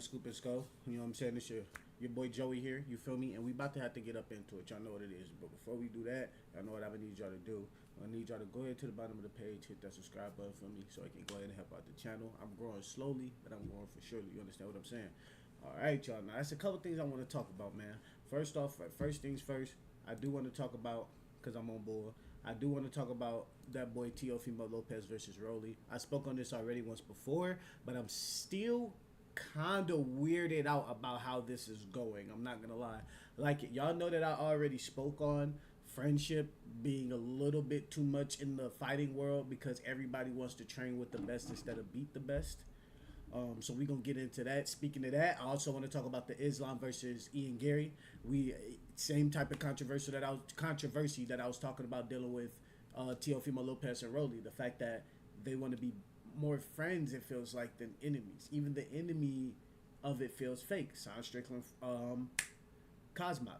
Scoop and Skull. You know what I'm saying? It's your boy Joey here. You feel me? And we about to have to get up into it. Y'all know what it is. But before we do that, y'all know what I would need y'all to do. I need y'all to go ahead to the bottom of the page, hit that subscribe button for me so I can go ahead and help out the channel. I'm growing slowly, but I'm growing for surely. You understand what I'm saying? All right, y'all. Now, that's a couple things I want to talk about, man. First off, first things first, I do want to talk about, because I'm on board, I do want to talk about that boy Teofimo Lopez versus Rolly. I spoke on this already once before, but I'm still kind of weirded out about how this is going. I'm not gonna lie. Like, y'all know that I already spoke on friendship being a little bit too much in the fighting world because everybody wants to train with the best instead of beat the best. So we're gonna get into that. Speaking of that, I also want to talk about the Islam versus Ian Garry. Same type of controversy that I was talking about dealing with Teofimo Lopez and Rolly. The fact that they want to be more friends, it feels like, than enemies. Even the enemy of it feels fake. Sean Strickland, Cosmo.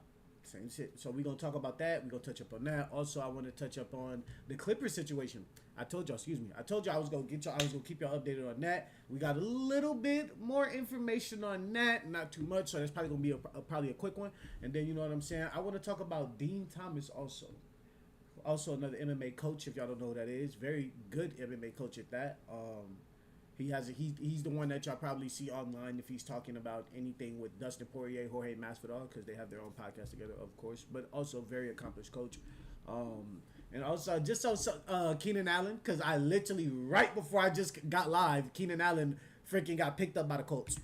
Same shit. So we're going to talk about that. We're going to touch up on that. Also, I want to touch up on the Clippers situation. I told y'all I was going to keep y'all updated on that. We got a little bit more information on that. Not too much. So that's probably going to be probably a quick one. And then, you know what I'm saying? I want to talk about Dean Thomas also. Also another MMA coach, if y'all don't know who that is. Very good MMA coach at that. He's the one that y'all probably see online if he's talking about anything with Dustin Poirier, Jorge Masvidal, because they have their own podcast together, of course. But also very accomplished coach. And also just so Keenan Allen, because I literally right before I just got live, Keenan Allen freaking got picked up by the Colts.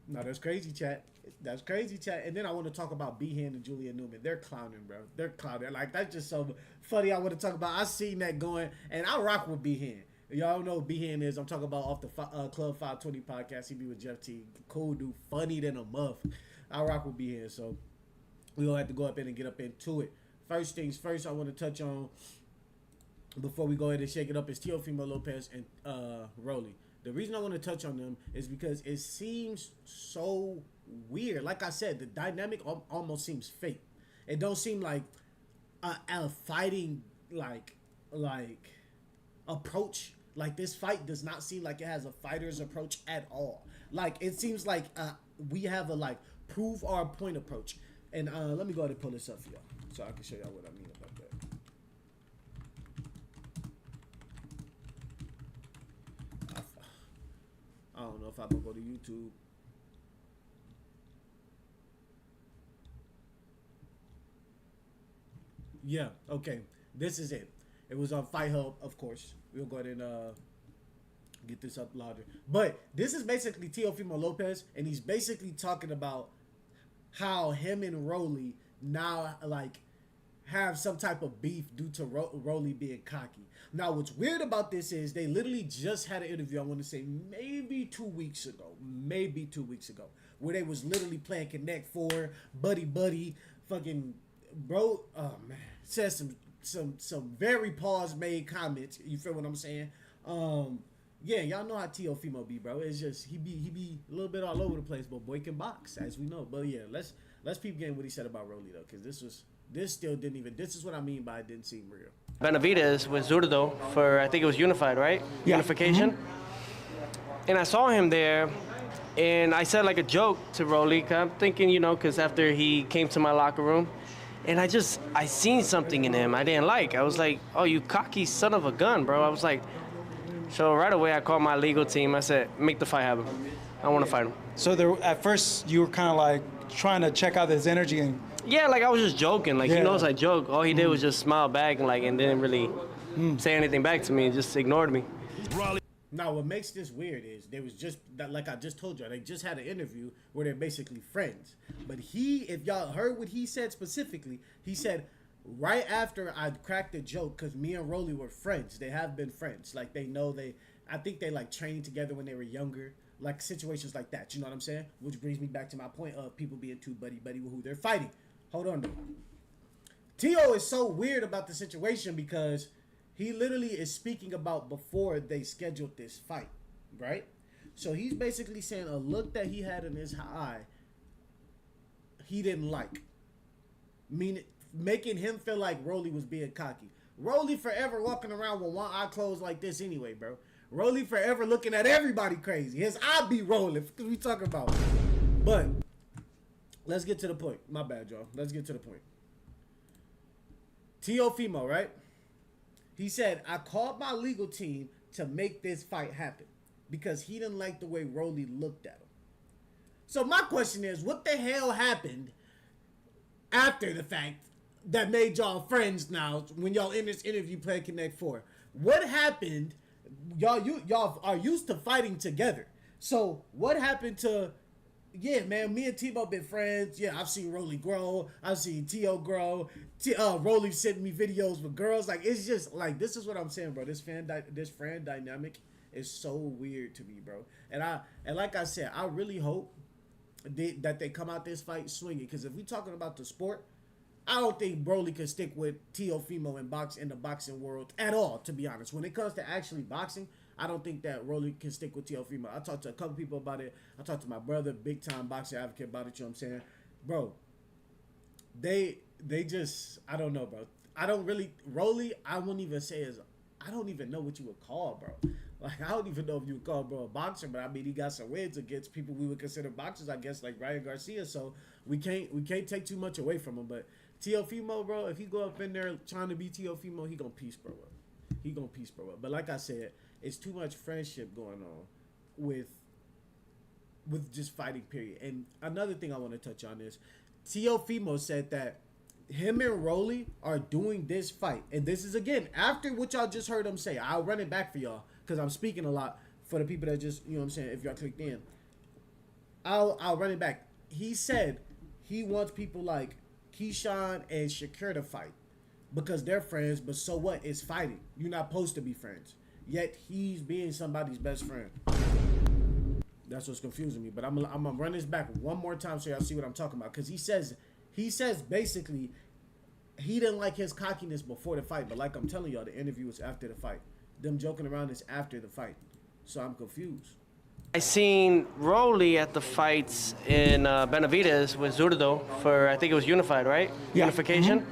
No, that's crazy, chat. That's crazy, chat. And then I want to talk about Behan and Julian Newman. They're clowning, bro. They're clowning. Like, that's just so funny. I want to talk about. I seen that going, and I rock with Behan. Y'all know who Behan is. I'm talking about off the Club 520 podcast. He be with Jeff T. Cool dude. Funny than a muff. I rock with Behan. So we gonna have to go up in and get up into it. First things first, I want to touch on, before we go ahead and shake it up, is Teofimo Lopez and Rolly. The reason I want to touch on them is because it seems so weird. Like I said, the dynamic almost seems fake. It don't seem like a fighting like approach. Like, this fight does not seem like it has a fighter's approach at all. Like, it seems like we have a prove our point approach. And let me go ahead and pull this up for y'all so I can show y'all what I mean about that. I don't know if I'm going to go to YouTube. Yeah, okay. This is it. It was on Fight Hub, of course. We'll go ahead and get this up louder. But this is basically Teofimo Lopez, and he's basically talking about how him and Rolly now, have some type of beef due to Rolly being cocky. Now, what's weird about this is they literally just had an interview, I want to say maybe 2 weeks ago, where they was literally playing Connect 4, buddy, fucking, bro, oh man, says some very pause-made comments, you feel what I'm saying? Yeah, y'all know how Teofimo be, bro. It's just, he be a little bit all over the place, but boy can box, as we know. But yeah, let's peep again what he said about Rolly, though, because this is what I mean by it didn't seem real. Benavidez with Zurdo for, I think it was Unified, right? Yeah. Unification. Mm-hmm. And I saw him there, and I said like a joke to Rolly, I'm thinking, because after he came to my locker room, and I seen something in him I didn't like. I was like, oh, you cocky son of a gun, bro. I was like, so right away I called my legal team. I said, make the fight happen. I want to fight him. So at first you were kind of like trying to check out his energy and... Yeah, I was just joking. He knows I joke. All he did was just smile back and didn't really say anything back to me. Just ignored me. Now, what makes this weird is there was just, like I just told you, they just had an interview where they're basically friends. But if y'all heard what he said specifically, he said, right after I cracked the joke, because me and Rolly were friends. They have been friends. I think they trained together when they were younger. Situations like that. You know what I'm saying? Which brings me back to my point of people being too buddy with who they're fighting. Hold on, though. T.O. is so weird about the situation because he literally is speaking about before they scheduled this fight, right? So he's basically saying a look that he had in his eye, he didn't like. Making him feel like Rolly was being cocky. Rolly forever walking around with one eye closed like this anyway, bro. Rolly forever looking at everybody crazy. His eye be rolling. What we talking about? But let's get to the point. My bad, y'all. Let's get to the point. Teofimo, right? He said, I called my legal team to make this fight happen because he didn't like the way Rolly looked at him. So my question is, what the hell happened after the fact that made y'all friends now when y'all in this interview playing Connect 4? What happened? Y'all are used to fighting together. So what happened to, yeah, man, me and Tebow been friends. Yeah, I've seen Rolly grow. I've seen T.O. grow. Rolly sent me videos with girls. Like, it's just, like, this is what I'm saying, bro. This friend dynamic is so weird to me, bro. And like I said, I really hope that they come out this fight swinging. Because if we talking about the sport, I don't think Broly could stick with Teofimo in the boxing world at all, to be honest. When it comes to actually boxing, I don't think that Rolly can stick with Teofimo. I talked to a couple people about it. I talked to my brother, big time boxing advocate, about it, you know what I'm saying? Bro, they just, I don't know, bro. Rolly, I wouldn't even say I don't even know what you would call, bro. Like, I don't even know if you would call bro a boxer, but I mean, he got some wins against people we would consider boxers, I guess, like Ryan Garcia. So we can't take too much away from him. But Teofimo, bro, if he go up in there trying to be Teofimo, he gonna piece bro up. He gonna piece bro up. But like I said, it's too much friendship going on with just fighting, period. And another thing I want to touch on is Teofimo said that him and Rolly are doing this fight. And this is, again, after what y'all just heard him say. I'll run it back for y'all because I'm speaking a lot for the people that just, you know what I'm saying, if y'all clicked in. I'll run it back. He said he wants people like Keyshawn and Shakur to fight because they're friends, but so what? It's fighting. You're not supposed to be friends. Yet he's being somebody's best friend. That's what's confusing me. But I'm gonna run this back one more time so y'all see what I'm talking about. Because he says basically he didn't like his cockiness before the fight. But like I'm telling y'all, the interview was after the fight. Them joking around is after the fight. So I'm confused. I seen Rolly at the fights in Benavides with Zurdo for, I think it was Unified, right? Yeah. Unification.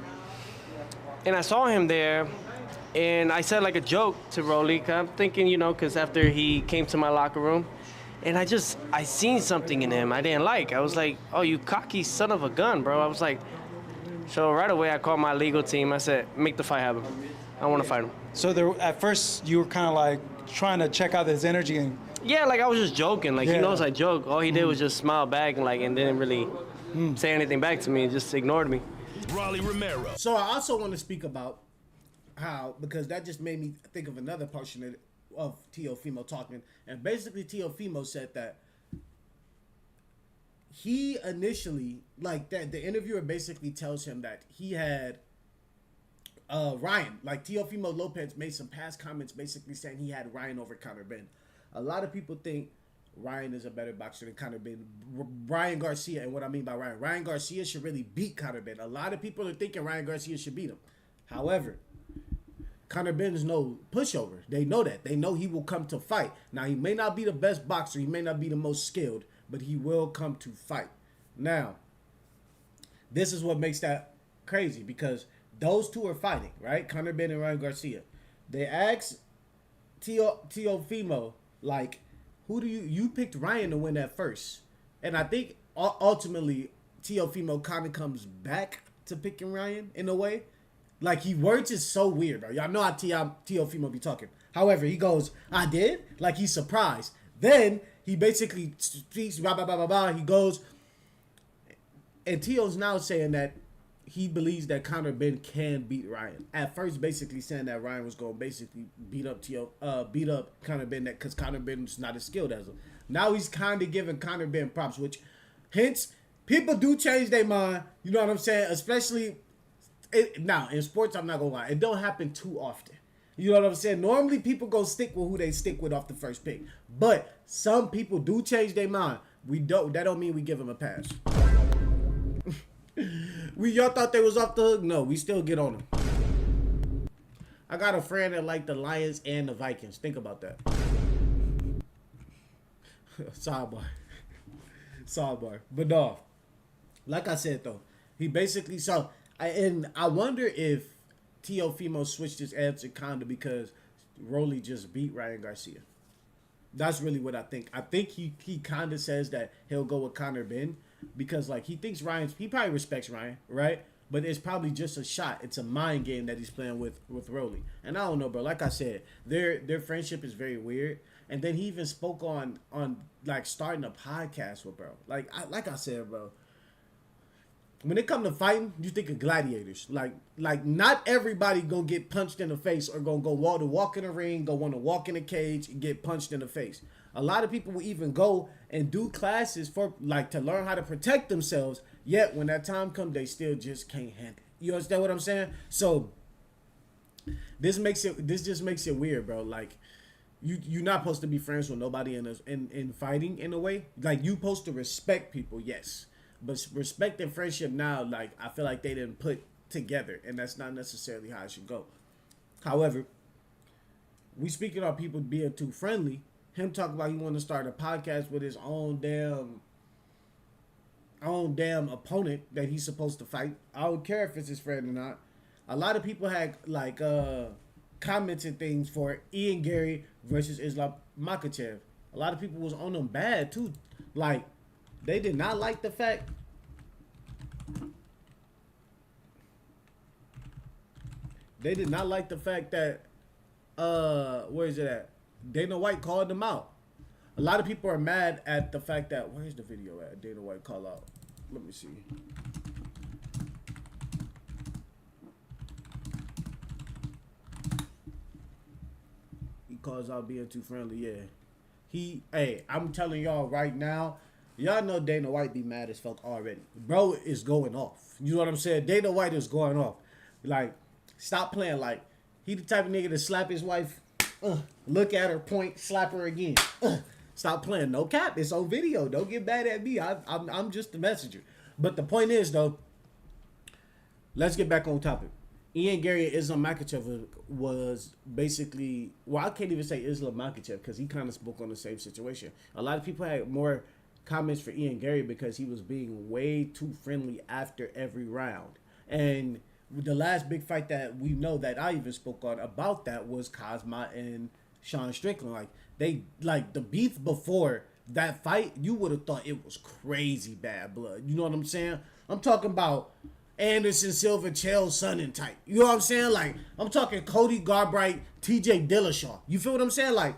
And I saw him there. And I said like a joke to Rolly, I'm thinking, because after he came to my locker room, and I seen something in him I didn't like. I was like, oh, you cocky son of a gun, bro. I was like, so right away I called my legal team. I said, make the fight happen. I want to fight him. So at first you were kind of like trying to check out his energy and. Yeah, like I was just joking. Like he knows I joke. All he did was just smile back and didn't really say anything back to me. Just ignored me. Raleigh Romero. So I also want to speak about how, because that just made me think of another portion of Teofimo talking, and basically Teofimo said that he initially, like that, the interviewer basically tells him that he had Ryan, like Teofimo Lopez made some past comments basically saying he had Ryan over Conor Ben. A lot of people think Ryan is a better boxer than Conor Ben. Ryan Garcia, and what I mean by Ryan Garcia should really beat Conor Ben. A lot of people are thinking Ryan Garcia should beat him. However, Conor Ben is no pushover. They know that. They know he will come to fight. Now, he may not be the best boxer. He may not be the most skilled, but he will come to fight. Now, this is what makes that crazy because those two are fighting, right? Conor Ben and Ryan Garcia. They asked Teofimo, like, who do you picked Ryan to win at first. And I think ultimately Teofimo kind of comes back to picking Ryan in a way. Like, he words is so weird, bro. Y'all know how Teofimo be talking. However, he goes, I did? Like, he's surprised. Then he basically speaks, blah, blah, blah, blah, blah. He goes, and Teo's now saying that he believes that Conor Ben can beat Ryan. At first, basically saying that Ryan was going to basically beat up Conor Ben because Conor Ben's not as skilled as him. Now he's kind of giving Conor Ben props, which, hence, people do change their mind. You know what I'm saying? Especially, now, in sports, I'm not going to lie. It don't happen too often. You know what I'm saying? Normally, people go stick with who they stick with off the first pick. But some people do change their mind. That don't mean we give them a pass. Y'all thought they was off the hook? No, we still get on them. I got a friend that liked the Lions and the Vikings. Think about that. Sidebar. But no, like I said though, he basically and I wonder if Teofimo switched his answer kinda because Rolly just beat Ryan Garcia. That's really what I think. I think he kind of says that he'll go with Conor Ben because like he thinks he probably respects Ryan, right? But it's probably just a shot. It's a mind game that he's playing with Rolly. And I don't know, bro. Like I said, their friendship is very weird. And then he even spoke on like starting a podcast with bro. Like I said, bro. When it comes to fighting, you think of gladiators. Like not everybody gonna get punched in the face or gonna go walk in the ring, go want to walk in a cage and get punched in the face. A lot of people will even go and do classes for like to learn how to protect themselves. Yet when that time comes, they still just can't handle it. You understand what I'm saying? So this just makes it weird, bro. Like you're not supposed to be friends with nobody in fighting in a way. Like you supposed to respect people, yes. But respect and friendship now, like I feel like they didn't put together, and that's not necessarily how it should go. However, we speaking about people being too friendly. Him talking about he want to start a podcast with his own damn opponent that he's supposed to fight. I don't care if it's his friend or not. A lot of people had like comments and things for Ian Garry versus Islam Makhachev. A lot of people was on them bad too. Like they did not like the fact. They did not like the fact that where is it at? Dana White called them out. A lot of people are mad at the fact that where's the video at? Dana White call out. Let me see. He calls out being too friendly. Yeah. Hey, I'm telling y'all right now. Y'all know Dana White be mad as fuck already. Bro is going off. You know what I'm saying? Dana White is going off. Like, stop playing. Like, he the type of nigga to slap his wife, look at her, point, slap her again. Stop playing. No cap. It's on video. Don't get mad at me. I'm just the messenger. But the point is, though, let's get back on topic. Ian Garry and Islam Makhachev was basically, well, I can't even say Islam Makhachev because he kind of spoke on the same situation. A lot of people had more comments for Ian Garry because he was being way too friendly after every round. And the last big fight that we know that I even spoke on about that was Cosma and Sean Strickland. Like the beef before that fight, you would have thought it was crazy bad blood. You know what I'm saying? I'm talking about Anderson Silva, Chael Sonnen type. You know what I'm saying? Like I'm talking Cody Garbrandt, TJ Dillashaw. You feel what I'm saying? Like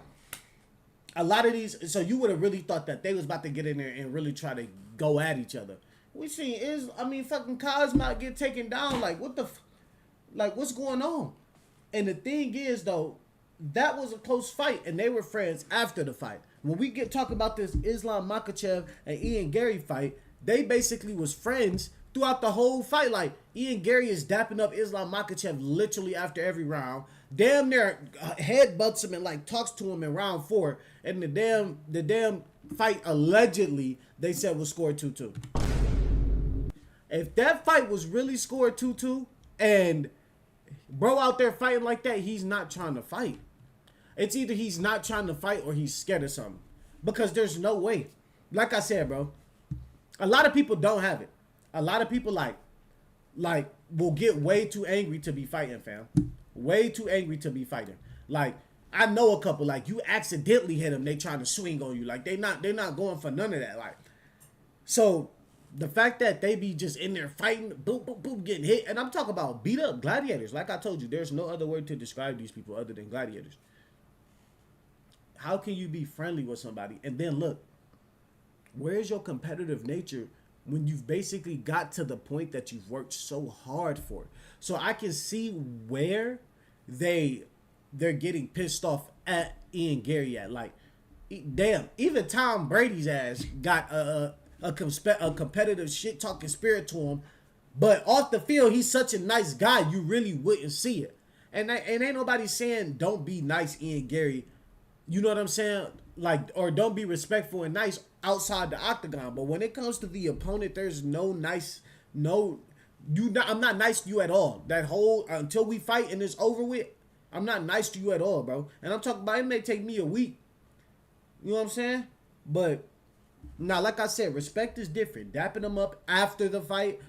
a lot of these, so you would have really thought that they was about to get in there and really try to go at each other. We seen fucking Cosmo get taken down. Like, what the, what's going on? And the thing is, though, that was a close fight, and they were friends after the fight. When we talk about this Islam Makhachev and Ian Garry fight, they basically was friends throughout the whole fight. Like, Ian Garry is dapping up Islam Makhachev literally after every round. Damn near headbutts him and like talks to him in round 4. And the damn fight allegedly they said was scored 2-2. If that fight was really scored 2-2 and bro out there fighting like that, he's not trying to fight. It's either he's not trying to fight or he's scared of something. Because there's no way. Like I said, bro, a lot of people don't have it. A lot of people like will get way too angry to be fighting, fam. Way too angry to be fighting. Like, I know a couple, like, you accidentally hit them, they trying to swing on you. Like, they're not going for none of that. Like, so the fact that they be just in there fighting, boom, boom, boom, getting hit, and I'm talking about beat up gladiators. Like I told you, there's no other word to describe these people other than gladiators. How can you be friendly with somebody? And then look, where's your competitive nature when you've basically got to the point that you've worked so hard for? So I can see where they're getting pissed off at Ian Garry at. Like, damn, even Tom Brady's ass got a competitive shit talking spirit to him, but off the field he's such a nice guy you really wouldn't see it. And ain't nobody saying don't be nice, Ian Garry. You know what I'm saying? Like, or don't be respectful and nice outside the octagon. But when it comes to the opponent, there's no nice, I'm not nice to you at all. That whole, until we fight and it's over with, I'm not nice to you at all, bro. And I'm talking about, it may take me a week. You know what I'm saying? But, now, like I said, respect is different. Dapping them up after the fight,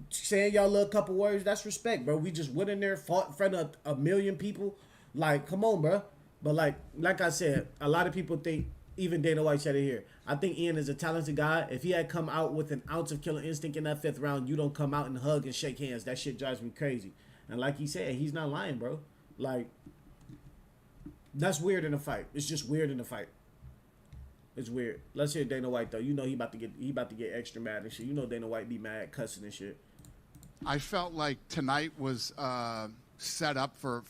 saying y'all little couple words, that's respect, bro. We just went in there, fought in front of a million people. Like, come on, bro. But like I said, a lot of people think even Dana White said it here. I think Ian is a talented guy. If he had come out with an ounce of killer instinct in that 5th round, you don't come out and hug and shake hands. That shit drives me crazy. And like he said, he's not lying, bro. Like, that's weird in a fight. It's just weird in a fight. It's weird. Let's hear Dana White though. You know he about to get extra mad and shit. You know Dana White be mad, cussing and shit. I felt like tonight was set up for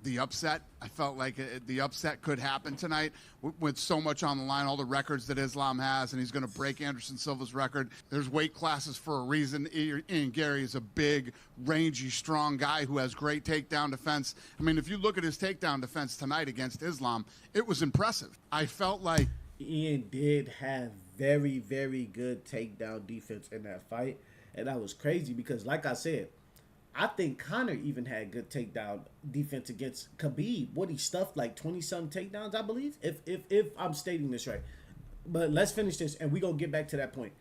the upset. I felt like the upset could happen tonight with so much on the line, all the records that Islam has, and he's going to break Anderson Silva's record. There's weight classes for a reason. Ian Garry is a big, rangy, strong guy who has great takedown defense. I mean, if you look at his takedown defense tonight against Islam, it was impressive. I felt like Ian did have very, very good takedown defense in that fight, and that was crazy because, like I said, I think Conor even had good takedown defense against Khabib. What, he stuffed like 20-something takedowns, I believe, if I'm stating this right. But let's finish this, and we're going to get back to that point.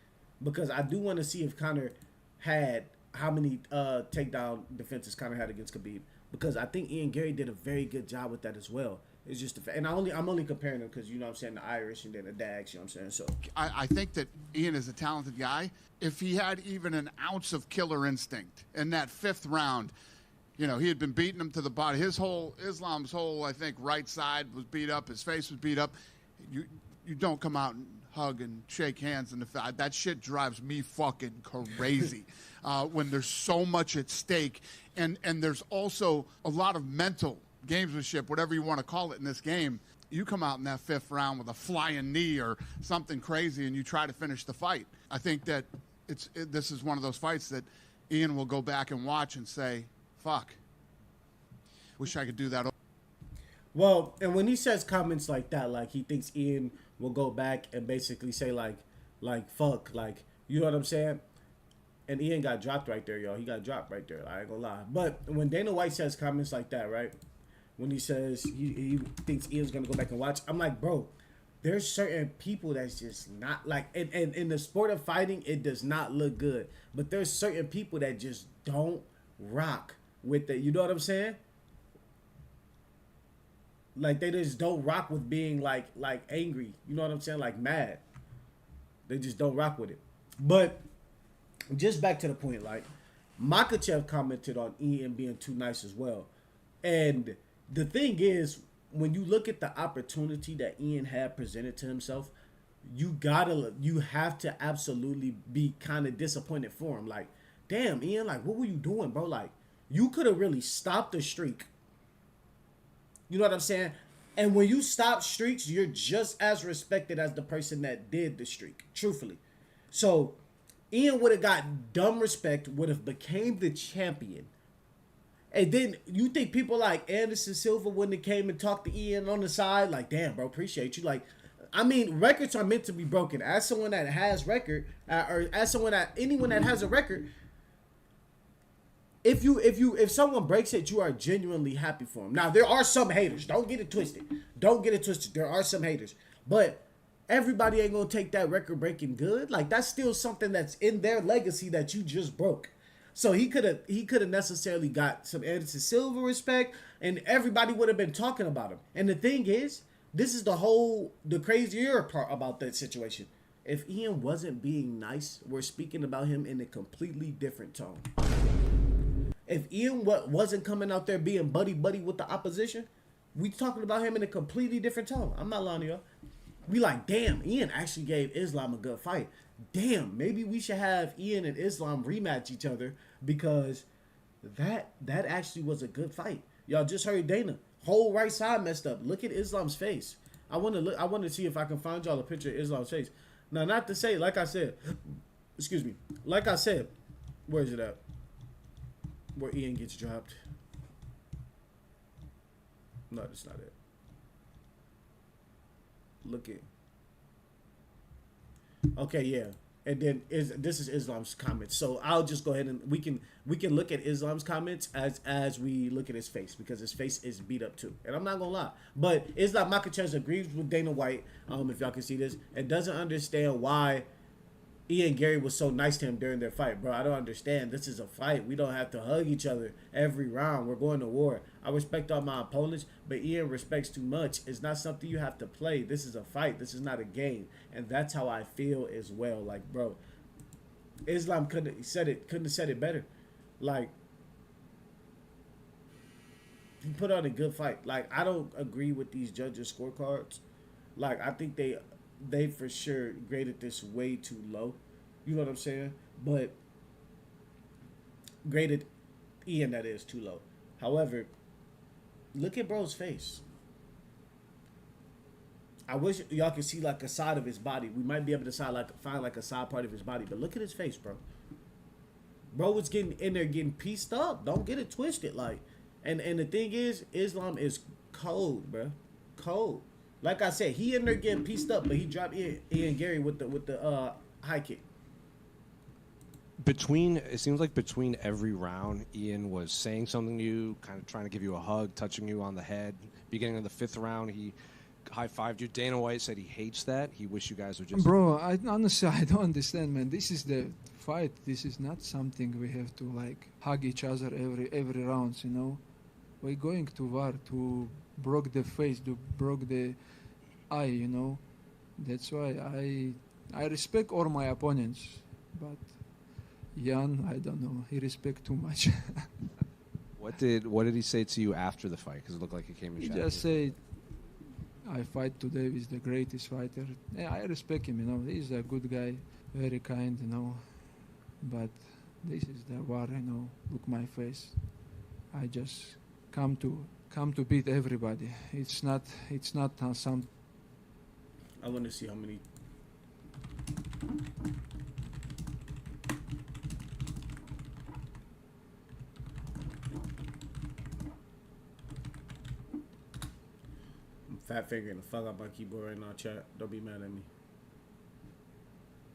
Because I do want to see if Conor had, how many takedown defenses Conor had against Khabib. Because I think Ian Garry did a very good job with that as well. It's just, and I'm only comparing them because, you know what I'm saying, the Irish and then the Dags, you know what I'm saying? So I think that Ian is a talented guy. If he had even an ounce of killer instinct in that 5th round, you know, he had been beating him to the body. Islam's whole, I think, right side was beat up. His face was beat up. You don't come out and hug and shake hands in the fight. That shit drives me fucking crazy when there's so much at stake. And there's also a lot of mental gamesmanship, whatever you want to call it in this game. You come out in that 5th round with a flying knee or something crazy and you try to finish the fight. I think that this is one of those fights that Ian will go back and watch and say, fuck, wish I could do that. Well, and when he says comments like that, like he thinks Ian will go back and basically say like fuck, like, you know what I'm saying? And Ian got dropped right there, y'all. He got dropped right there. I ain't gonna lie. But when Dana White says comments like that, right? When he says he thinks Ian's gonna go back and watch, I'm like, bro, there's certain people that's just not like, and in the sport of fighting, it does not look good. But there's certain people that just don't rock with it. You know what I'm saying? Like, they just don't rock with being like angry. You know what I'm saying? Like mad. They just don't rock with it. But just back to the point, like, Makhachev commented on Ian being too nice as well. And the thing is, when you look at the opportunity that Ian had presented to himself, you have to absolutely be kind of disappointed for him. Like, damn, Ian, like, what were you doing, bro? Like, you could have really stopped the streak. You know what I'm saying? And when you stop streaks, you're just as respected as the person that did the streak, truthfully. So Ian would have got dumb respect, would have became the champion. And then you think people like Anderson Silva wouldn't have came and talked to Ian on the side? Like, damn, bro, appreciate you. Like, I mean, records are meant to be broken. As someone that has record, or as anyone that has a record, if someone breaks it, you are genuinely happy for them. Now, there are some haters. Don't get it twisted. There are some haters. But everybody ain't gonna take that record breaking good. Like, that's still something that's in their legacy that you just broke. So he could have necessarily got some Anderson Silva respect, and everybody would have been talking about him. And the thing is, this is the crazier part about that situation. If Ian wasn't being nice, we're speaking about him in a completely different tone. If Ian wasn't coming out there being buddy with the opposition, we talking about him in a completely different tone. I'm not lying to y'all. We like, damn, Ian actually gave Islam a good fight. Damn, maybe we should have Ian and Islam rematch each other because that actually was a good fight. Y'all just heard Dana. Whole right side messed up. Look at Islam's face. I want to see if I can find y'all a picture of Islam's face. Now, not to say, like I said, excuse me, like I said, where is it at? Where Ian gets dropped. No, that's not it. Look at. Okay, yeah. And then this is Islam's comments. So I'll just go ahead and we can look at Islam's comments as we look at his face, because his face is beat up too. And I'm not gonna lie, but Islam Makhachev agrees with Dana White. If y'all can see this, and doesn't understand why Ian Gary was so nice to him during their fight, bro. I don't understand. This is a fight. We don't have to hug each other every round. We're going to war. I respect all my opponents, but Ian respects too much. It's not something you have to play. This is a fight. This is not a game. And that's how I feel as well. Like, bro, Islam couldn't have said it better. Like, he put on a good fight. Like, I don't agree with these judges' scorecards. Like, I think they for sure graded this way too low. You know what I'm saying? But graded Ian, that is, too low. However, look at bro's face. I wish y'all could see like a side of his body. We might be able to find like a side part of his body, but look at his face, bro. Bro was getting in there getting pieced up. Don't get it twisted. Like, and the thing is, Islam is cold, bro. Cold. Like I said, he in there getting pieced up, but he dropped Ian Gary with the high kick. It seems like between every round, Ian was saying something to you, kind of trying to give you a hug, touching you on the head. Beginning of the 5th round, he high-fived you. Dana White said he hates that. He wish you guys would just... Bro, honestly, I don't understand, man. This is the fight. This is not something we have to, like, hug each other every round, you know? We're going to war to broke the face, to broke the eye, you know? That's why I respect all my opponents, but Jan, I don't know. He respect too much. What did he say to you after the fight? Because it looked like he came and He shot just you. said, I fight today with the greatest fighter. Yeah, I respect him, you know. He's a good guy, very kind, you know. But this is the war, you know. Look my face. I just come to beat everybody. It's not some. I want to see how many. I'm fat fingering the fuck out my keyboard right now, chat. Don't be mad at me.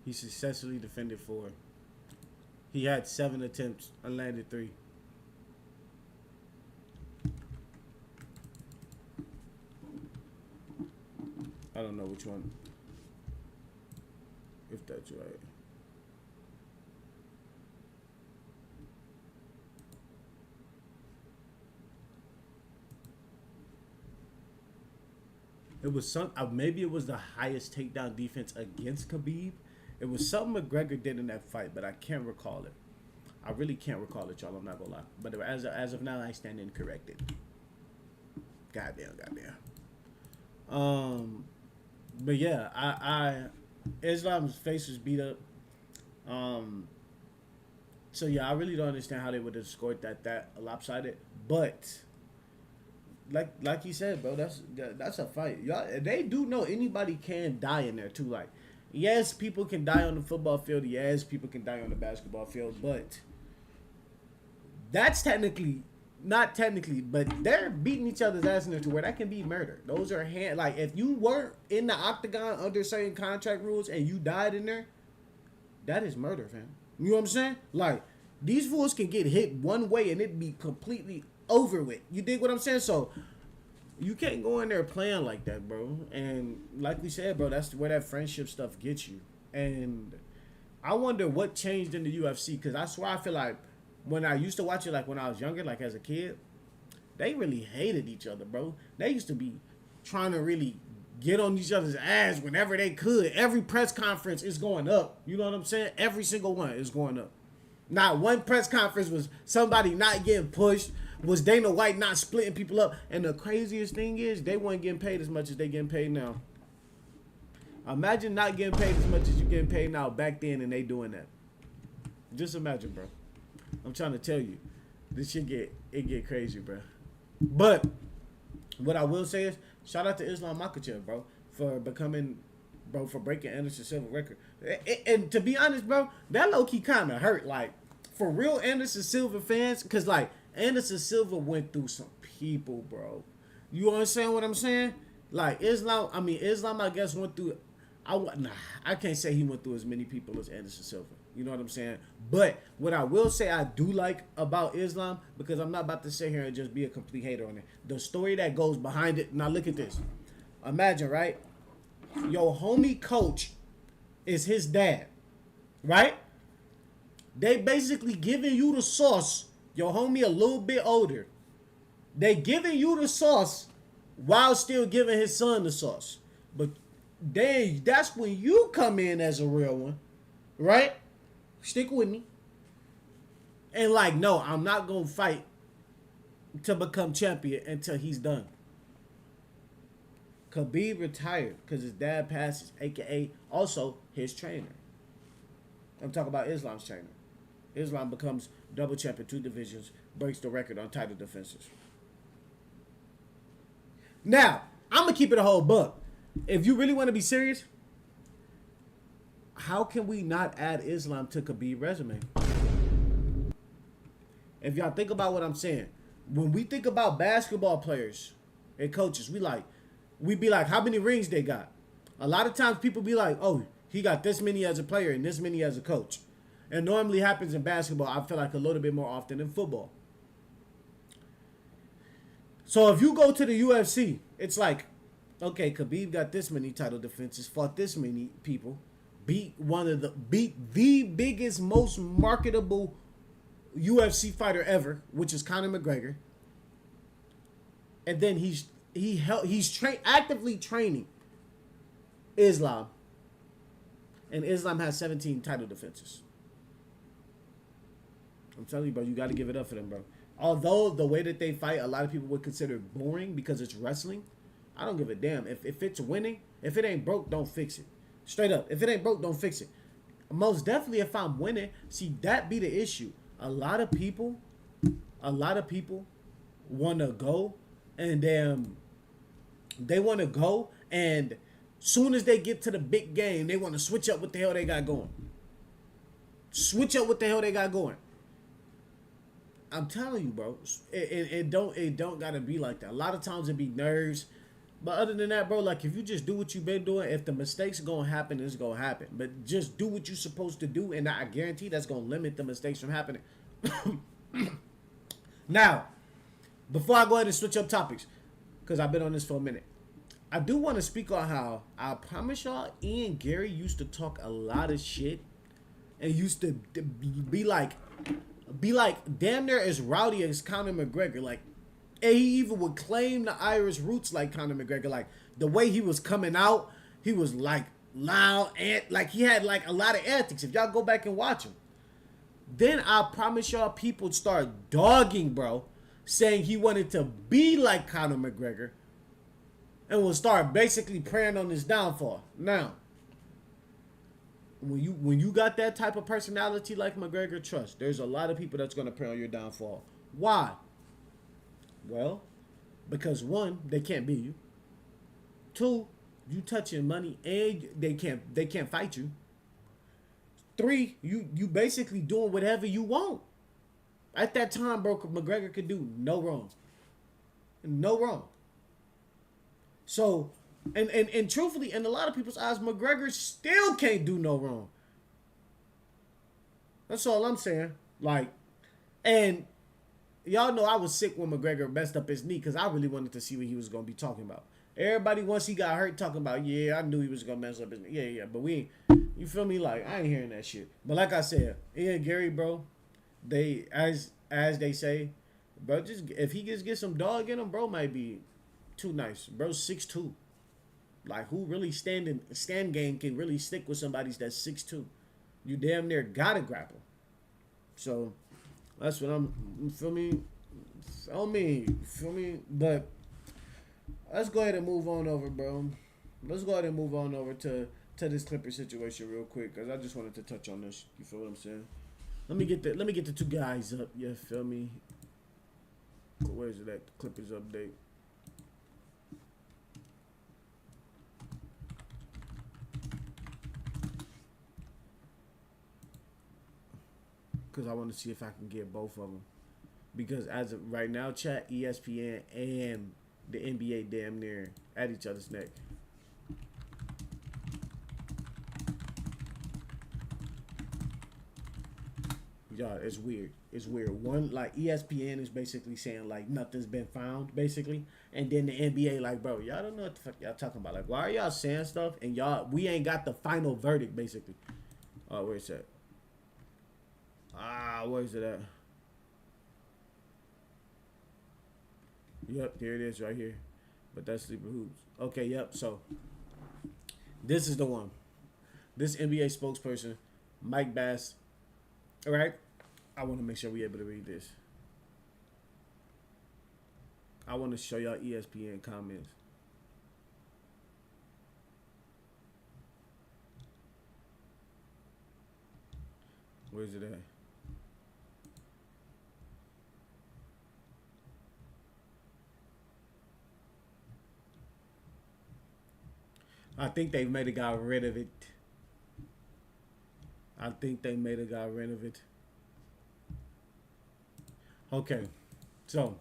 He successfully defended 4. He had 7 attempts. I landed 3. I don't know which one. If that's right. It was some. Maybe it was the highest takedown defense against Khabib. It was something McGregor did in that fight, but I can't recall it. I really can't recall it, y'all. I'm not gonna lie. But as of now, I stand incorrected. Goddamn. But yeah, I Islam's face was beat up. So yeah, I really don't understand how they would have scored that lopsided. But like you said, bro, that's a fight. Y'all, they do know anybody can die in there too. Like, yes, people can die on the football field. Yes, people can die on the basketball field. But that's not technically, but they're beating each other's ass in there to where that can be murder. Those are like, if you weren't in the octagon under certain contract rules and you died in there, that is murder, fam. You know what I'm saying? Like, these fools can get hit one way and it be completely over with. You dig what I'm saying? So you can't go in there playing like that, bro. And like we said, bro, that's where that friendship stuff gets you. And I wonder what changed in the UFC, because I swear I feel like when I used to watch it, like when I was younger, like as a kid, they really hated each other, bro. They used to be trying to really get on each other's ass whenever they could. Every press conference is going up. You know what I'm saying? Every single one is going up. Not one press conference was somebody not getting pushed, was Dana White not splitting people up. And the craziest thing is, they weren't getting paid as much as they getting paid now. Imagine not getting paid as much as you getting paid now back then and they doing that. Just imagine, bro. I'm trying to tell you, this shit get crazy, bro. But what I will say is, shout out to Islam Makhachev, bro, for breaking Anderson Silva record. And to be honest, bro, that low key kind of hurt. Like, for real Anderson Silva fans, because like Anderson Silva went through some people, bro. You understand what I'm saying? Like Islam, I guess went through. I can't say he went through as many people as Anderson Silva. You know what I'm saying? But what I will say I do like about Islam, because I'm not about to sit here and just be a complete hater on it, the story that goes behind it. Now look at this. Imagine, right? Your homie coach is his dad. right? They basically giving you the sauce. Your homie a little bit older. They giving you the sauce while still giving his son the sauce. But that's when you come in as a real one, right? Stick with me. And like, no, I'm not going to fight to become champion until he's done. Khabib retired because his dad passes, a.k.a. also his trainer. I'm talking about Islam's trainer. Islam becomes double champion, 2 divisions, breaks the record on title defenses. Now, I'm going to keep it a whole buck. If you really want to be serious, how can we not add Islam to Khabib's resume? If y'all think about what I'm saying, when we think about basketball players and coaches, we be like, how many rings they got? A lot of times people be like, oh, he got this many as a player and this many as a coach. It normally happens in basketball, I feel like, a little bit more often than football. So if you go to the UFC, it's like, okay, Khabib got this many title defenses, fought this many people, beat the biggest, most marketable UFC fighter ever, which is Conor McGregor. And then he's actively training Islam. And Islam has 17 title defenses. I'm telling you, bro, you got to give it up for them, bro. Although the way that they fight, a lot of people would consider it boring because it's wrestling. I don't give a damn. If it's winning, if it ain't broke, don't fix it. Straight up. If it ain't broke, don't fix it. Most definitely if I'm winning, see, that be the issue. A lot of people want to go and they want to go and soon as they get to the big game, they want to switch up what the hell they got going. Switch up what the hell they got going. I'm telling you, bro, it don't gotta be like that. A lot of times it be nerves. But other than that, bro, like if you just do what you've been doing, if the mistakes gonna happen, it's gonna happen. But just do what you're supposed to do, and I guarantee that's gonna limit the mistakes from happening. Now, before I go ahead and switch up topics, because I've been on this for a minute, I do want to speak on how I promise y'all, Ian Garry used to talk a lot of shit and used to be like damn near as rowdy as Conor McGregor. Like, and he even would claim the Irish roots like Conor McGregor. Like, the way he was coming out, he was like loud and like he had like a lot of antics. If y'all go back and watch him, then I promise y'all people start dogging, bro, saying he wanted to be like Conor McGregor and will start basically preying on his downfall. Now, when you got that type of personality like McGregor, trust, there's a lot of people that's going to prey on your downfall. Why? Well, because 1, they can't beat you. 2, you touching money and they can't fight you. 3, you basically doing whatever you want. At that time, bro, McGregor could do no wrong. No wrong. So, and truthfully, in a lot of people's eyes, McGregor still can't do no wrong. That's all I'm saying. Like, and y'all know I was sick when McGregor messed up his knee because I really wanted to see what he was going to be talking about. Everybody, once he got hurt, talking about, yeah, I knew he was going to mess up his knee. Yeah, but we ain't, you feel me? Like, I ain't hearing that shit. But like I said, Ian Garry, bro, they, as they say, bro, just if he just get some dog in him, bro, might be too nice. Bro, 6'2". Like, who really stand game can really stick with somebody that's 6'2"? You damn near gotta grapple. So, that's what I'm, feel me? Feel me? But, let's go ahead and move on over, bro. Let's go ahead and move on over to this Clipper situation real quick, because I just wanted to touch on this. You feel what I'm saying? Let me get the 2 guys up. You feel me? Where's it at? The Clippers update. Because I want to see if I can get both of them. Because as of right now, chat, ESPN and the NBA damn near at each other's neck. Y'all, it's weird. It's weird. One, like, ESPN is basically saying, like, nothing's been found, basically. And then the NBA, like, bro, y'all don't know what the fuck y'all talking about. Like, why are y'all saying stuff? And y'all, we ain't got the final verdict, basically. Where's that? Where's it at? Yep, here it is right here. But that's Sleeper Hoops. Okay, yep. So this is the one. This NBA spokesperson, Mike Bass. All right. I want to make sure we're able to read this. I want to show y'all ESPN comments. Where's it at? I think they may have got rid of it. I think they may have got rid of it. Okay, so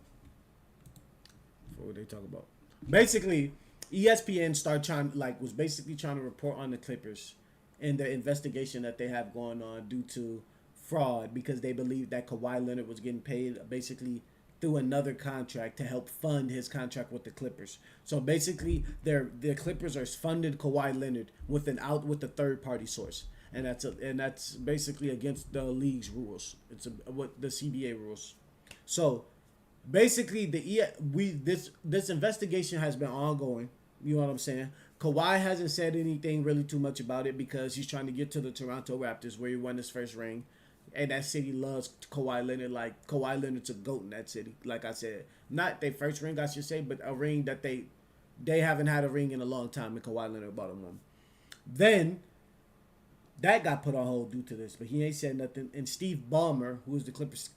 what were they talking about? Basically, ESPN was basically trying to report on the Clippers and the investigation that they have going on due to fraud because they believe that Kawhi Leonard was getting paid basically through another contract to help fund his contract with the Clippers. So basically, the Clippers are funded Kawhi Leonard with a third party source, and that's basically against the league's rules. It's what the CBA rules. So basically, this investigation has been ongoing. You know what I'm saying? Kawhi hasn't said anything really too much about it because he's trying to get to the Toronto Raptors where he won his first ring. And that city loves Kawhi Leonard. Like, Kawhi Leonard's a GOAT in that city. Like I said, not their first ring, I should say, but a ring that they haven't had a ring in a long time, and Kawhi Leonard bought them one. Then, that got put on hold due to this, but he ain't said nothing. And Steve Ballmer, who is the Clippers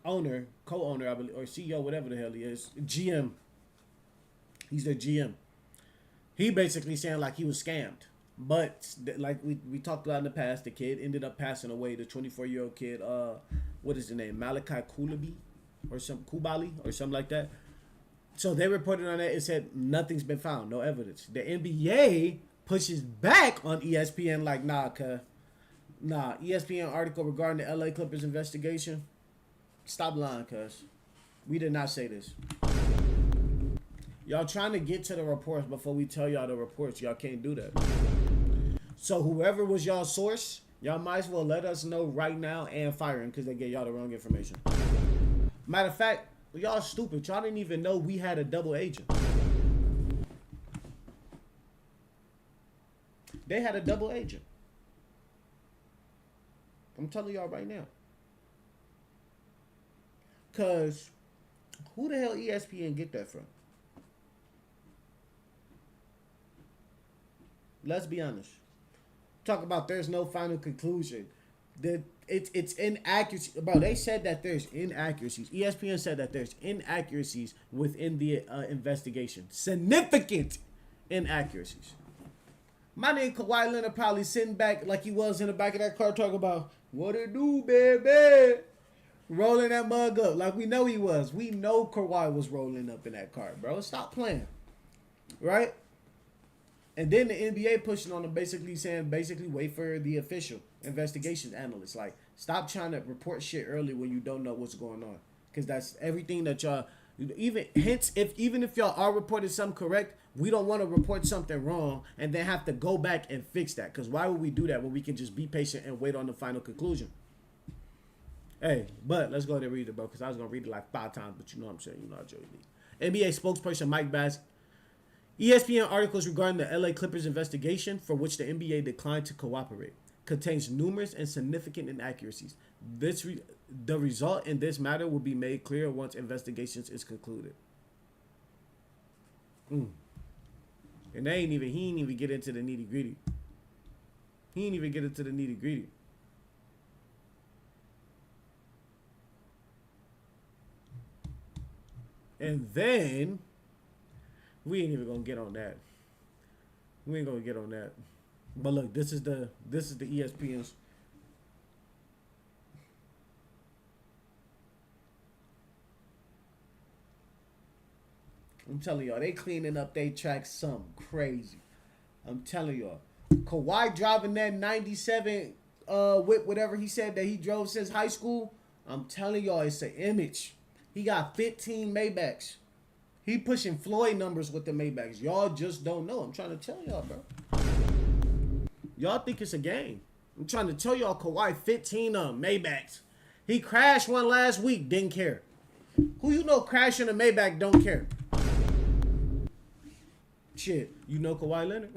co-owner, I believe, or CEO, whatever the hell he is, GM. He's their GM. He basically saying like he was scammed. But like we talked about in the past, the kid ended up passing away. The 24-year-old kid, what is the name? Malachi Coulibaly or something like that. So they reported on that. It said nothing's been found, no evidence. The NBA pushes back on ESPN like, nah. ESPN article regarding the LA Clippers investigation. Stop lying, cuz. We did not say this. Y'all trying to get to the reports before we tell y'all the reports. Y'all can't do that. So whoever was y'all source, y'all might as well let us know right now and fire him because they gave y'all the wrong information. Matter of fact, y'all stupid. Y'all didn't even know we had a double agent. They had a double agent. I'm telling y'all right now. Because who the hell ESPN get that from? Let's be honest. Talk about there's no final conclusion. That it's inaccuracy. Bro, they said that there's inaccuracies. ESPN said that there's inaccuracies within the investigation. Significant inaccuracies. My nigga Kawhi Leonard probably sitting back like he was in the back of that car talking about, what it do, baby? Rolling that mug up like we know he was. We know Kawhi was rolling up in that car, bro. Stop playing. Right? And then the NBA pushing on him, basically saying, wait for the official investigation analyst. Like, stop trying to report shit early when you don't know what's going on. Because that's everything that y'all, even if y'all are reporting something correct, we don't want to report something wrong and then have to go back and fix that. Because why would we do that when we can just be patient and wait on the final conclusion? Hey, but let's go ahead and read it, bro, because I was going to read it like 5 times, but you know what I'm saying. You know how Joey be. NBA spokesperson Mike Bass. ESPN articles regarding the LA Clippers investigation, for which the NBA declined to cooperate, contains numerous and significant inaccuracies. The result in this matter will be made clear once investigations is concluded. And he ain't even get into the nitty gritty. And then we ain't even gonna get on that. We ain't gonna get on that. But look, this is the ESPN's. I'm telling y'all, they cleaning up they tracks something crazy. I'm telling y'all. Kawhi driving that 97 whip, whatever he said that he drove since high school. I'm telling y'all, it's an image. He got 15 Maybachs. He pushing Floyd numbers with the Maybachs. Y'all just don't know. I'm trying to tell y'all, bro. Y'all think it's a game. I'm trying to tell y'all, Kawhi 15 Maybachs. He crashed one last week, didn't care. Who you know crashing a Maybach don't care? Shit, you know Kawhi Leonard?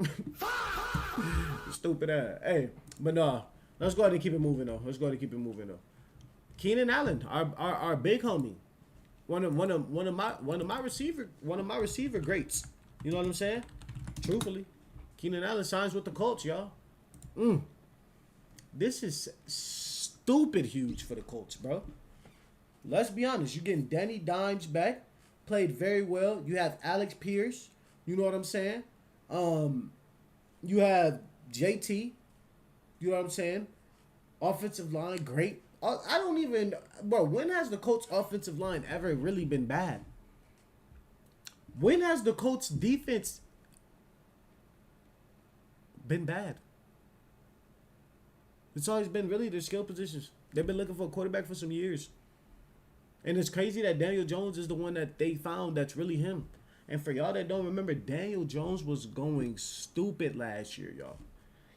Stupid ass. Hey, but no, let's go ahead and keep it moving though. Keenan Allen, our big homie, one of my receiver greats. You know what I'm saying? Truthfully, Keenan Allen signs with the Colts, y'all. This is stupid huge for the Colts, bro. Let's be honest. You're getting Danny Dimes back. Played very well. You have Alex Pierce. You know what I'm saying? You have JT. You know what I'm saying? Offensive line, great. I don't even... Bro, when has the Colts offensive line ever really been bad? When has the Colts defense been bad? It's always been really their skill positions. They've been looking for a quarterback for some years. And it's crazy that Daniel Jones is the one that they found that's really him. And for y'all that don't remember, Daniel Jones was going stupid last year, y'all.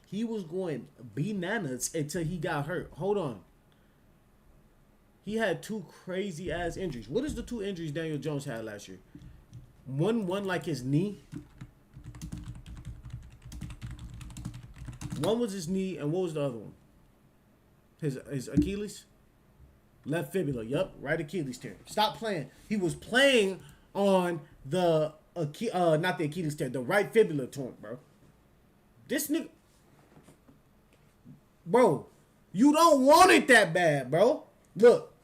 He was going bananas until he got hurt. Hold on. He had 2 crazy-ass injuries. What is the 2 injuries Daniel Jones had last year? One like his knee. One was his knee, and what was the other one? His Achilles? Left fibula. Yup, right Achilles tear. Stop playing. He was playing on the not the Achilles tear, the right fibula torn, bro. This nigga, bro, you don't want it that bad, bro. Look,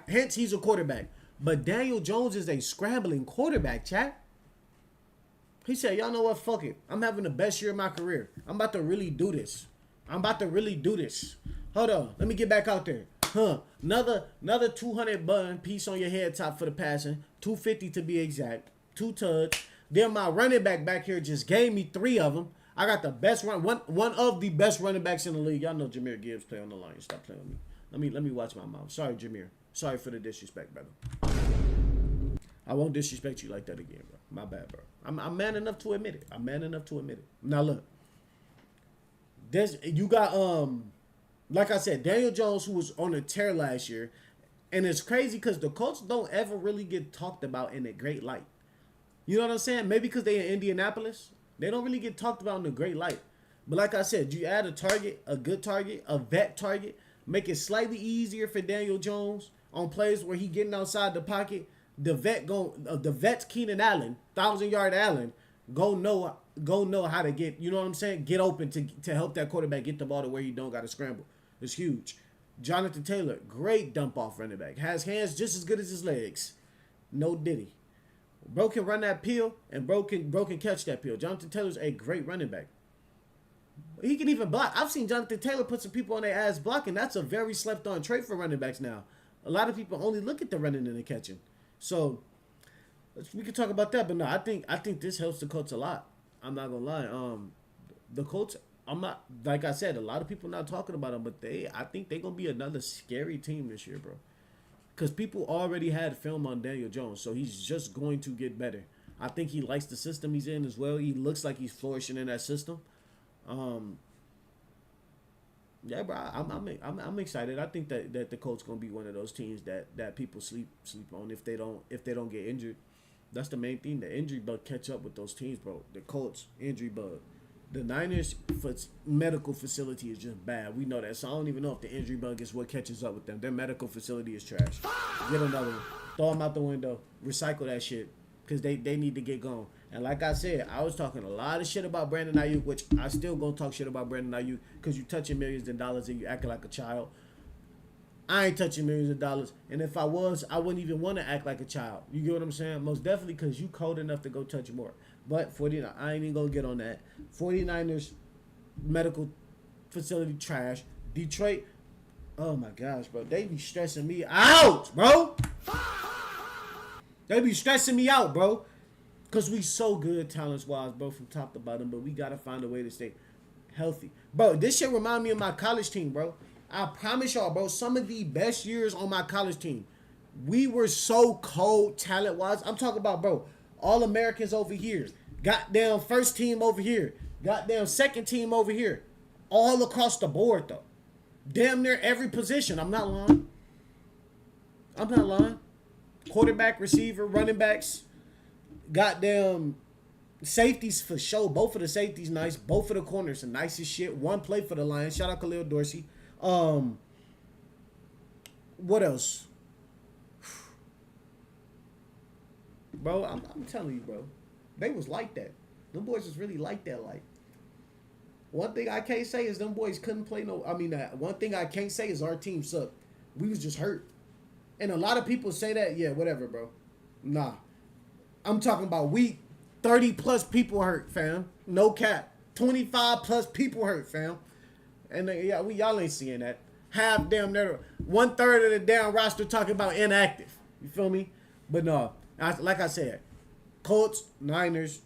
hence he's a quarterback, but Daniel Jones is a scrambling quarterback, chat. He said, y'all know what? Fuck it. I'm having the best year of my career. I'm about to really do this. Hold on. Let me get back out there. Another 200 button piece on your head top for the passing. 250 to be exact. 2 tugs. Then my running back here just gave me 3 of them. I got the best one of the best running backs in the league. Y'all know Jahmyr Gibbs play on the line. Stop playing with me. Let me watch my mouth. Sorry, Jahmyr. Sorry for the disrespect, brother. I won't disrespect you like that again, bro. My bad, bro. I'm man enough to admit it. Now look. You got like I said, Daniel Jones, who was on a tear last year, and it's crazy because the Colts don't ever really get talked about in a great light. You know what I'm saying? Maybe because they're in Indianapolis, they don't really get talked about in a great light. But like I said, you add a target, a good target, a vet target, make it slightly easier for Daniel Jones on plays where he getting outside the pocket. The vet's Keenan Allen, 1,000-yard Allen, go know how to get, you know what I'm saying, get open to help that quarterback get the ball to where he don't got to scramble. It's huge. Jonathan Taylor, great dump off running back. Has hands just as good as his legs. No diddy. Bro can run that peel, and bro can catch that peel. Jonathan Taylor's a great running back. He can even block. I've seen Jonathan Taylor put some people on their ass blocking. That's a very slept on trait for running backs now. A lot of people only look at the running and the catching. So we can talk about that, but no, I think this helps the Colts a lot. I'm not gonna lie. The Colts, I'm not, like I said, a lot of people not talking about them, but I think they're gonna be another scary team this year, bro. Because people already had film on Daniel Jones, so he's just going to get better. I think he likes the system he's in as well. He looks like he's flourishing in that system. Yeah, bro, I'm excited. I think that the Colts gonna be one of those teams that people sleep on if they don't get injured. That's the main thing. The injury bug catch up with those teams, bro. The Colts injury bug. The Niners medical facility is just bad. We know that. So I don't even know if the injury bug is what catches up with them. Their medical facility is trash. Get another one. Throw them out the window. Recycle that shit. Because they need to get going. And like I said, I was talking a lot of shit about Brandon Ayuk, which I still gonna talk shit about Brandon Ayuk because you touching millions of dollars and you acting like a child. I ain't touching millions of dollars. And if I was, I wouldn't even want to act like a child. You get what I'm saying? Most definitely because you cold enough to go touch more. But 49, I ain't even gonna get on that. 49ers medical facility trash. Detroit, oh my gosh, bro. They be stressing me out, bro. They be stressing me out, bro. Because we so good talents-wise, bro, from top to bottom. But we got to find a way to stay healthy. Bro, this shit remind me of my college team, bro. I promise y'all, bro, some of the best years on my college team. We were so cold talent-wise. I'm talking about, bro, All-Americans over here. Goddamn first team over here. Goddamn second team over here. all across the board, though. Damn near every position. I'm not lying. Quarterback, receiver, running backs, goddamn safeties for sure. Both of the safeties nice. Both of the corners are nice as shit. One play for the Lions. Shout out Khalil Dorsey. What else? Bro, I'm telling you, bro. They was like that. Them boys was really like that. Like, one thing I can't say is them boys couldn't play no. I mean, one thing I can't say is our team sucked. We was just hurt. And a lot of people say that. Yeah, whatever, bro. Nah. I'm talking about 30 plus people hurt, fam. No cap. 25 plus people hurt, fam. And y'all ain't seeing that. Half damn near 1/3 of the damn roster talking about inactive. You feel me? But no, like I said, Colts, Niners,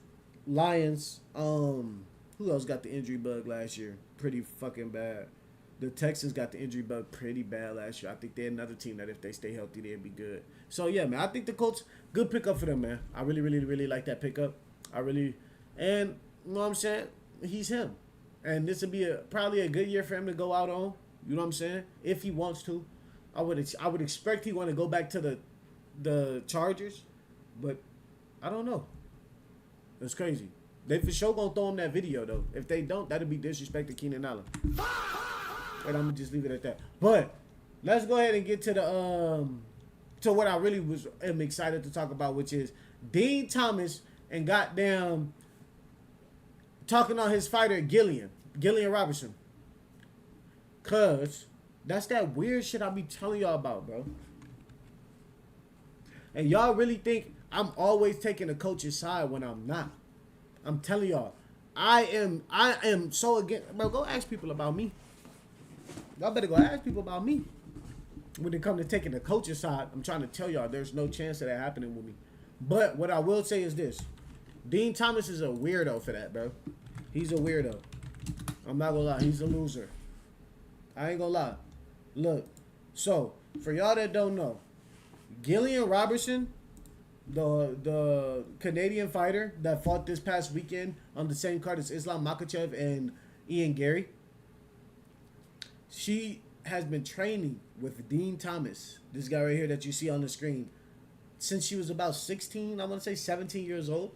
Lions. Who else got the injury bug last year? Pretty fucking bad. The Texans got the injury bug pretty bad last year. I think they're another team that if they stay healthy, they'd be good. So yeah, man, I think the Colts, good pickup for them, man. I really, really, really like that pickup. And you know what I'm saying? He's him. And this would be probably a good year for him to go out on. You know what I'm saying? If he wants to. I would expect he want to go back to the Chargers, but I don't know. It's crazy. They for sure gonna throw him that video though. If they don't, that'd be disrespect to Keenan Allen. And I'm gonna just leave it at that. But let's go ahead and get to the to what I really am excited to talk about, which is Dean Thomas and goddamn talking on his fighter Gillian Robertson. Cause that's that weird shit I be telling y'all about, bro. And y'all really think I'm always taking the coach's side when I'm not. I'm telling y'all, I am so against. Bro, go ask people about me. Y'all better go ask people about me. When it comes to taking the coach's side, I'm trying to tell y'all there's no chance of that happening with me. But what I will say is this. Dean Thomas is a weirdo for that, bro. He's a weirdo. I'm not gonna lie. He's a loser. I ain't gonna lie. Look, so, for y'all that don't know, Gillian Robertson, the Canadian fighter that fought this past weekend on the same card as Islam Makhachev and Ian Garry, she has been training with Dean Thomas, this guy right here that you see on the screen, since she was about 16, I want to say 17 years old.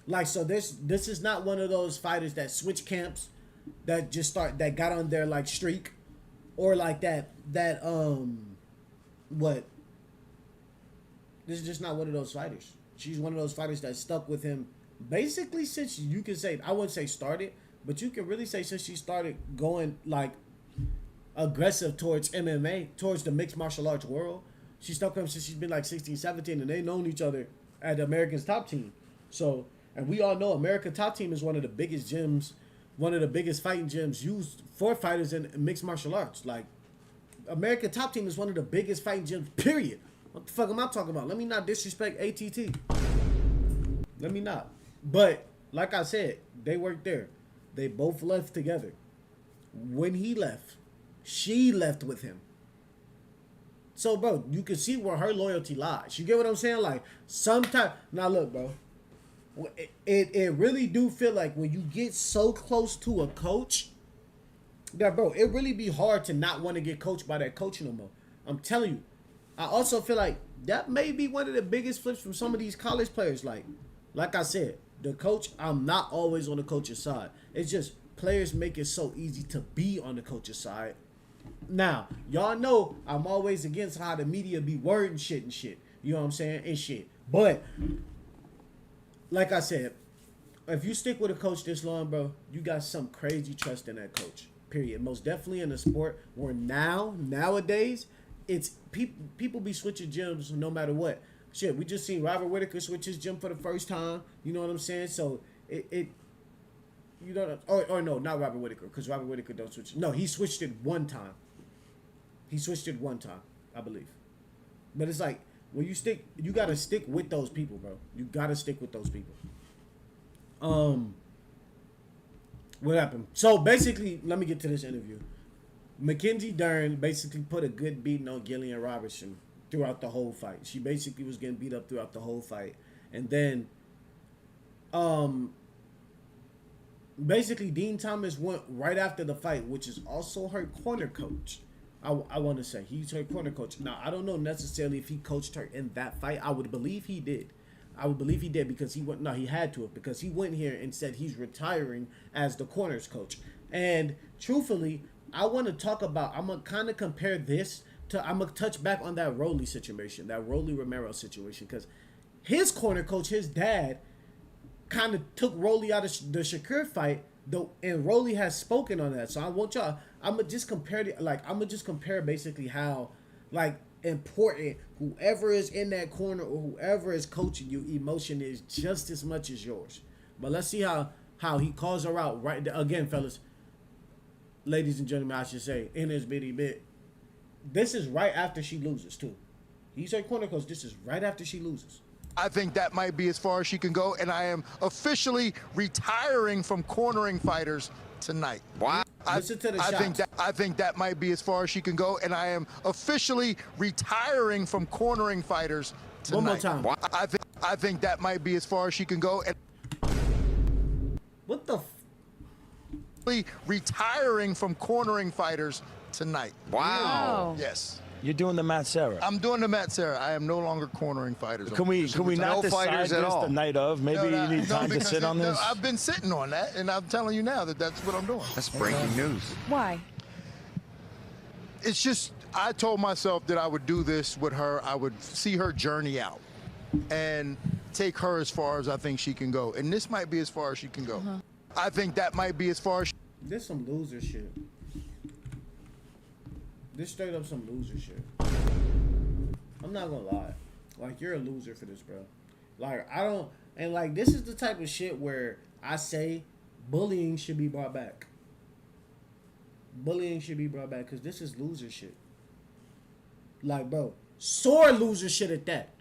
Like, so this is not one of those fighters that switch camps, that got on their like streak, or like that what? This is just not one of those fighters. She's one of those fighters that stuck with him basically since, you can say, I wouldn't say started, but you can really say since she started going like aggressive towards MMA, towards the mixed martial arts world. She stuck with him since she's been like 16, 17, and they known each other at the America's Top Team. So, and we all know American Top Team is one of the biggest gyms, one of the biggest fighting gyms used for fighters in mixed martial arts. Like, American Top Team is one of the biggest fighting gyms, period. What the fuck am I talking about? Let me not disrespect ATT. Let me not. But, like I said, they worked there. They both left together. When he left, she left with him. So, bro, you can see where her loyalty lies. You get what I'm saying? Like, sometimes... Now, look, bro. It really do feel like when you get so close to a coach, that, bro, it really be hard to not want to get coached by that coach no more. I'm telling you. I also feel like that may be one of the biggest flips from some of these college players. Like I said, the coach, I'm not always on the coach's side. It's just players make it so easy to be on the coach's side. Now, y'all know I'm always against how the media be wording shit and shit. You know what I'm saying? And shit. But, like I said, if you stick with a coach this long, bro, you got some crazy trust in that coach. Period. Most definitely in the sport where nowadays, it's people be switching gyms no matter what. Shit, we just seen Robert Whitaker switch his gym for the first time. You know what I'm saying? So you know, or no, not Robert Whitaker, because Robert Whitaker don't switch. No, he switched it one time. I believe. But it's like when you gotta stick with those people, bro. You gotta stick with those people. What happened? So basically, let me get to this interview. Mackenzie Dern basically put a good beating on Gillian Robertson throughout the whole fight. She basically was getting beat up throughout the whole fight. And then basically Dean Thomas went right after the fight, which is also her corner coach. I want to say he's her corner coach. Now, I don't know necessarily if he coached her in that fight. I would believe he did. Because he went. No, he had to have, because he went here and said he's retiring as the corners coach. And truthfully, I want to talk about. I'm gonna kind of compare this to. I'm gonna touch back on that Rolly situation, that Rolly Romero situation, because his corner coach, his dad, kind of took Rolly out of the Shakur fight, though, and Rolly has spoken on that. So I want y'all. I'm gonna just compare basically how, like, important whoever is in that corner or whoever is coaching you, emotion is just as much as yours. But let's see how he calls her out right there. Again, fellas, ladies and gentlemen, I should say, in his bitty bit. This is right after she loses too. He's her corner coach. This is right after she loses. I think that might be as far as she can go, and I am officially retiring from cornering fighters tonight. Wow. Listen to the shots. I think that might be as far as she can go, and I am officially retiring from cornering fighters tonight. One more time. Wow. I think that might be as far as she can go. And what the? Retiring from cornering fighters tonight. Wow. Yes. You're doing the Matt Serra. I'm doing the Matt Serra. I am no longer cornering fighters. Can we not decide fighters this at all the night of? Maybe you need time to sit on this? No, I've been sitting on that, and I'm telling you now that that's what I'm doing. That's breaking news. Why? It's just, I told myself that I would do this with her. I would see her journey out and take her as far as I think she can go. And this might be as far as she can go. I think that might be as far as This some loser shit. This straight up some loser shit. I'm not gonna lie. Like, you're a loser for this, bro. Like, I don't... And, like, this is the type of shit where I say bullying should be brought back. Bullying should be brought back, because this is loser shit. Like, bro, sore loser shit at that.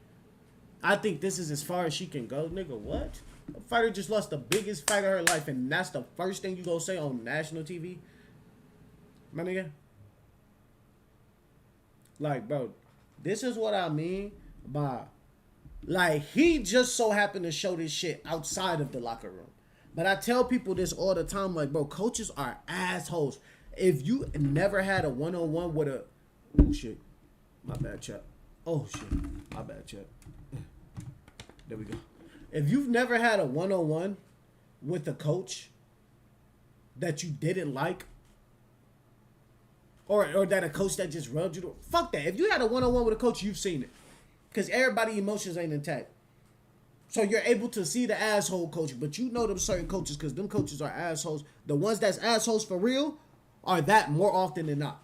I think this is as far as she can go. Nigga, what? A fighter just lost the biggest fight of her life, and that's the first thing you gonna say on national TV? My nigga? Like, bro, this is what I mean by, like, he just so happened to show this shit outside of the locker room. But I tell people this all the time, like, bro, coaches are assholes. If you never had a one-on-one with a, oh, shit, my bad, chap. Oh, shit, my bad, chap. There we go. If you've never had a one-on-one with a coach that you didn't like, or that a coach that just rubbed you, fuck that. If you had a one-on-one with a coach, you've seen it. Because everybody's emotions ain't intact. So you're able to see the asshole coach, but you know them certain coaches, because them coaches are assholes. The ones that's assholes for real are that more often than not.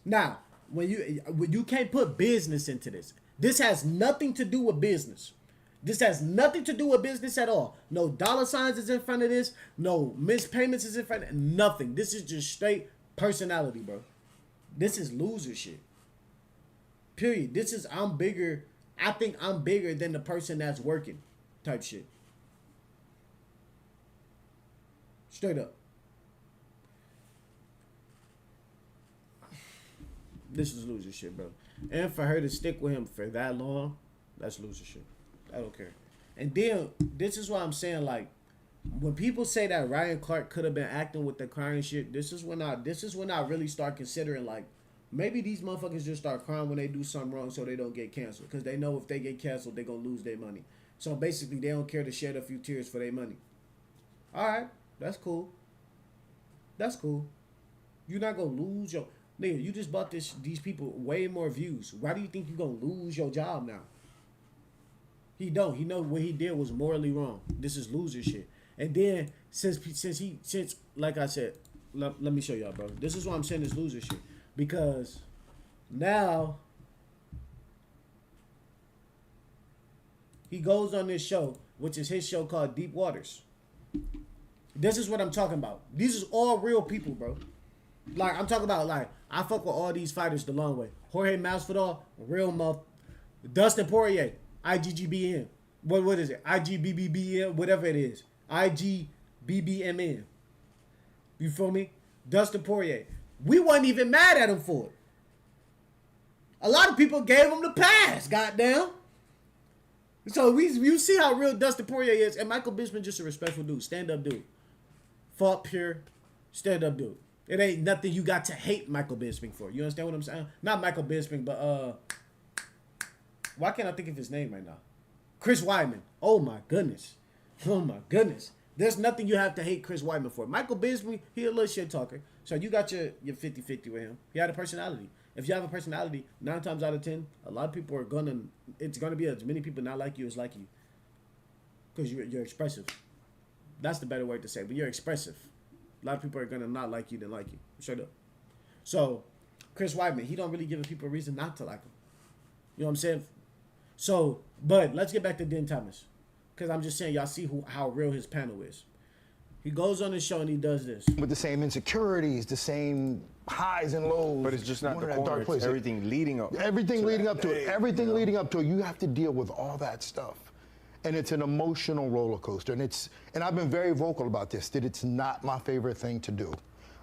Now, when you can't put business into this. This has nothing to do with business. This has nothing to do with business at all. No dollar signs is in front of this. No missed payments is in front of it. Nothing. This is just straight personality, bro. This is loser shit. Period. This is, I'm bigger. I think I'm bigger than the person that's working type shit. Straight up. This is loser shit, bro. And for her to stick with him for that long, that's loser shit. I don't care. And then, this is why I'm saying, like, when people say that Ryan Clark could have been acting with the crying shit, this is when I really start considering, like, maybe these motherfuckers just start crying when they do something wrong so they don't get canceled. Because they know if they get canceled, they're going to lose their money. So basically, they don't care to shed a few tears for their money. All right. That's cool. That's cool. You're not going to lose your... Nigga, you just bought these people way more views. Why do you think you're going to lose your job now? He don't. He know what he did was morally wrong. This is loser shit. And then, since like I said, let me show y'all, bro. This is why I'm saying this loser shit. Because now he goes on this show, which is his show called Deep Waters. This is what I'm talking about. These is all real people, bro. Like, I'm talking about, like, I fuck with all these fighters the long way. Jorge Masvidal, real muff. Dustin Poirier, IGGBN. What is it? IGBBBN, whatever it is. IGBBMN. You feel me? Dustin Poirier. We wasn't even mad at him for it. A lot of people gave him the pass, goddamn. So you see how real Dustin Poirier is, and Michael Bisping just a respectful dude, stand up dude, fought pure, stand up dude. It ain't nothing you got to hate Michael Bisping for. You understand what I'm saying? Not Michael Bisping, but why can't I think of his name right now? Chris Weidman. Oh my goodness. Oh my goodness. There's nothing you have to hate Chris Weidman for. Michael Bisping, he a little shit talker. So you got your 50-50 with him. He had a personality. If you have a personality, 9 times out of 10, a lot of people it's gonna be as many people not like you as like you. Because you're expressive. That's the better word to say, but you're expressive. A lot of people are gonna not like you than like you. Straight up. So, Chris Weidman, he don't really give people a reason not to like him. You know what I'm saying? So, but let's get back to Den Thomas. Because I'm just saying, y'all see how real his panel is. He goes on his show and he does this. With the same insecurities, the same highs and lows. But it's just not the corner, it's everything leading up. Everything leading up to it. Everything leading up to it. You have to deal with all that stuff. And it's an emotional roller coaster. And I've been very vocal about this, that it's not my favorite thing to do.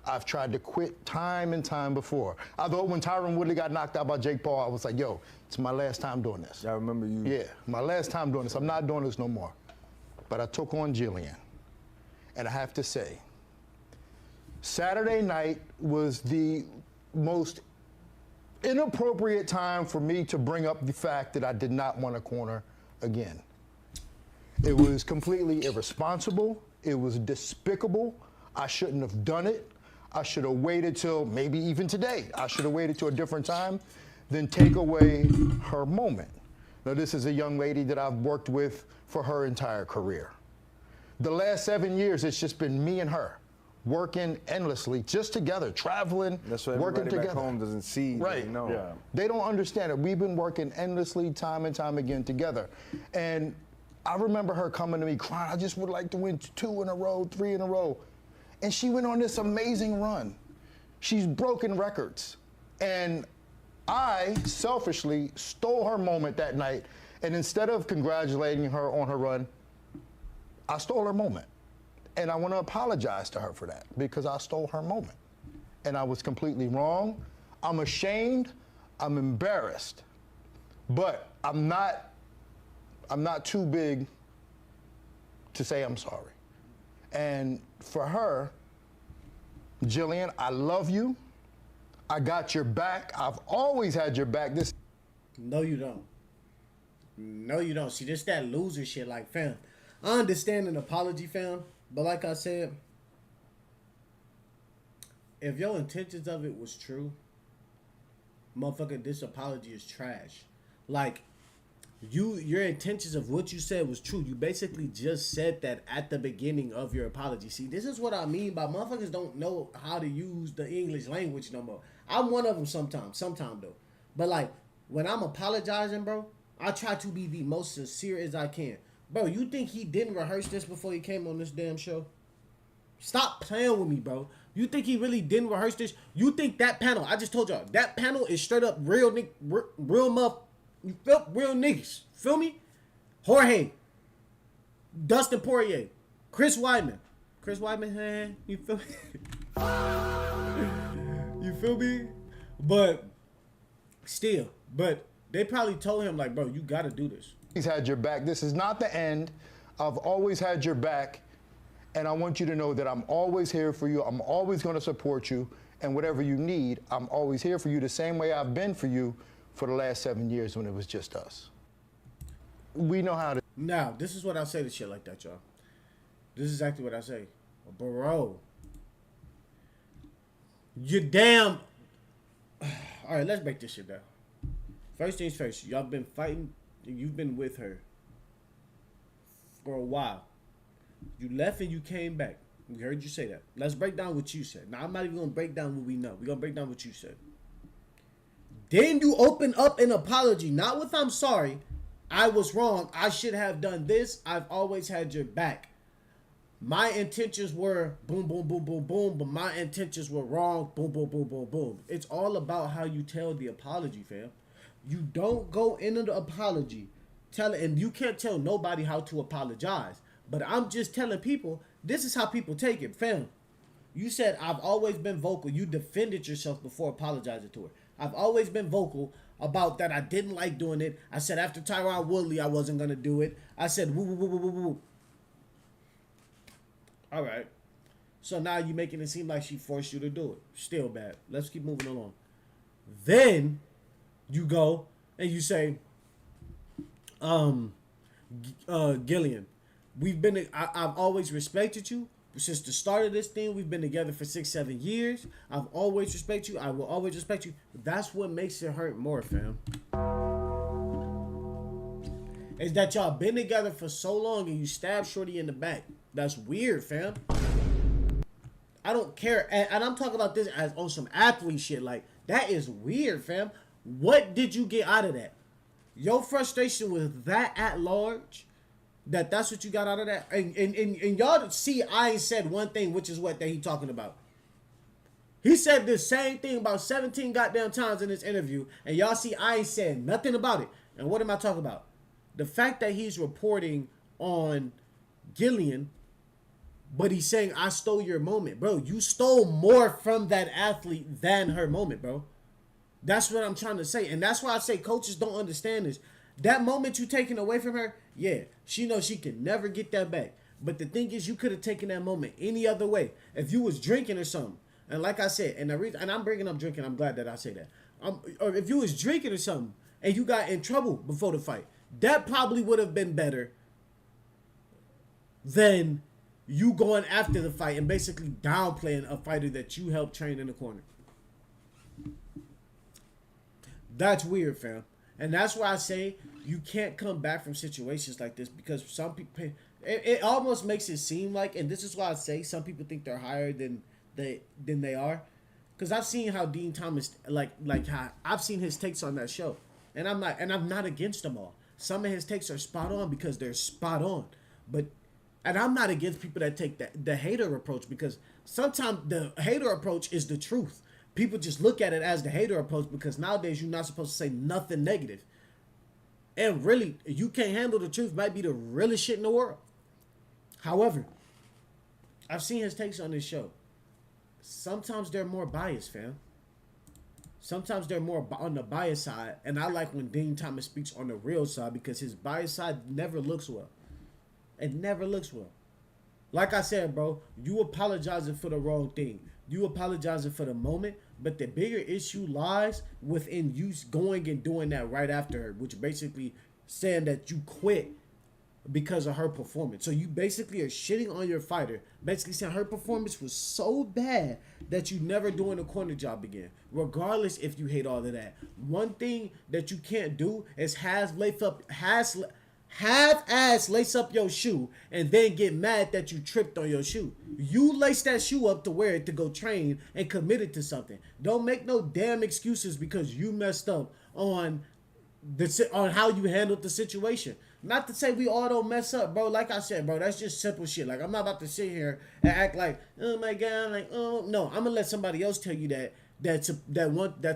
I've tried to quit time and time before. I thought when Tyron Woodley got knocked out by Jake Paul, I was like, yo, it's my last time doing this. I remember you. Yeah, my last time doing this. I'm not doing this no more. But I took on Jillian. And I have to say, Saturday night was the most inappropriate time for me to bring up the fact that I did not want a corner again. It was completely irresponsible. It was despicable. I shouldn't have done it. I should have waited till maybe even today. I should have waited till a different time than take away her moment. Now, this is a young lady that I've worked with for her entire career. The last 7 years, it's just been me and her working endlessly, just together, traveling, That's what working everybody together. back home doesn't see. Right. They know. Yeah. They don't understand it. We've been working endlessly, time and time again together. And I remember her coming to me crying, I just would like to win 2 in a row, 3 in a row. And she went on this amazing run. She's broken records. And I selfishly stole her moment that night. And instead of congratulating her on her run, I stole her moment. And I want to apologize to her for that because I stole her moment. And I was completely wrong. I'm ashamed. I'm embarrassed. But I'm not too big to say I'm sorry. And for her, Jillian, I love you. I got your back. I've always had your back. No, you don't. No, you don't. See, this that loser shit. Like, fam, I understand an apology, fam. But like I said, if your intentions of it was true, motherfucker, this apology is trash. Like, your intentions of what you said was true. You basically just said that at the beginning of your apology. See, this is what I mean by motherfuckers don't know how to use the English language no more. I'm one of them sometimes though. But like, when I'm apologizing, bro, I try to be the most sincere as I can. Bro, you think he didn't rehearse this before he came on this damn show? Stop playing with me, bro. You think he really didn't rehearse this? You think that panel, I just told y'all, that panel is straight up real you feel real niggas. Feel me? Jorge, Dustin Poirier, Chris Weidman. Chris Weidman, hey, you feel me? You feel me? But still, they probably told him like, bro, you gotta do this. He's had your back. This is not the end. I've always had your back. And I want you to know that I'm always here for you. I'm always going to support you. And whatever you need, I'm always here for you the same way I've been for you for the last 7 years when it was just us. We know how to. Now, this is what I say to shit like that, y'all. This is exactly what I say. Bro. You damn. All right, let's break this shit down. First things first, y'all been fighting. You've been with her for a while. You left and you came back. We heard you say that. Let's break down what you said. Now, I'm not even going to break down what we know. We're going to break down what you said. Then you open up an apology. Not with I'm sorry. I was wrong. I should have done this. I've always had your back. My intentions were boom, boom, boom, boom, boom. But my intentions were wrong. Boom, boom, boom, boom, boom. It's all about how you tell the apology, fam. You don't go into the apology and you can't tell nobody how to apologize. But I'm just telling people, this is how people take it, fam. You said, I've always been vocal. You defended yourself before apologizing to her. I've always been vocal about that. I didn't like doing it. I said after Tyron Woodley, I wasn't going to do it. I said, woo, woo, woo, woo, woo, woo. All right. So now you're making it seem like she forced you to do it. Still bad. Let's keep moving along. Then you go and you say, Gillian, I've always respected you. Since the start of this thing, we've been together for 6-7 years. I've always respected you. I will always respect you. That's what makes it hurt more, fam. Is that y'all been together for so long and you stab Shorty in the back. That's weird, fam. I don't care. And I'm talking about this as on some athlete shit. Like, that is weird, fam. What did you get out of that? Your frustration with that at large, that's what you got out of that. And y'all see, I ain't said one thing, which is what that he talking about. He said the same thing about 17 goddamn times in this interview, and y'all see, I ain't said nothing about it. And what am I talking about? The fact that he's reporting on Gillian, but he's saying, I stole your moment. Bro, you stole more from that athlete than her moment, bro. That's what I'm trying to say. And that's why I say coaches don't understand this. That moment you taking away from her, yeah, she knows she can never get that back. But the thing is, you could have taken that moment any other way. If you was drinking or something, and like I said, and the reason, and I'm bringing up drinking, I'm glad that I say that. Or if you was drinking or something, and you got in trouble before the fight, that probably would have been better than you going after the fight and basically downplaying a fighter that you helped train in the corner. That's weird, fam. And that's why I say you can't come back from situations like this, because some people, it almost makes it seem like, and this is why I say some people think they're higher than they are. Because I've seen how Dean Thomas, like how I've seen his takes on that show. And I'm not against them all. Some of his takes are spot on because they're spot on. And I'm not against people that take the hater approach, because sometimes the hater approach is the truth. People just look at it as the hater approach because nowadays you're not supposed to say nothing negative. And really, you can't handle the truth might be the realest shit in the world. However, I've seen his takes on this show. Sometimes they're more biased, fam. Sometimes they're more on the bias side. And I like when Dean Thomas speaks on the real side, because his bias side never looks well. It never looks well. Like I said, bro, you apologizing for the wrong thing. You apologizing for the moment, but the bigger issue lies within you going and doing that right after her, which basically saying that you quit because of her performance. So you basically are shitting on your fighter, basically saying her performance was so bad that you never doing a corner job again, regardless if you hate all of that. One thing that you can't do is half-ass lace up your shoe and then get mad that you tripped on your shoe. You lace that shoe up to wear it to go train and committed to something. Don't make no damn excuses because you messed up on how you handled the situation. Not to say we all don't mess up, bro. Like I said, bro, that's just simple shit. Like, I'm not about to sit here and act like, oh my God, like, oh no. I'm gonna let somebody else tell you that's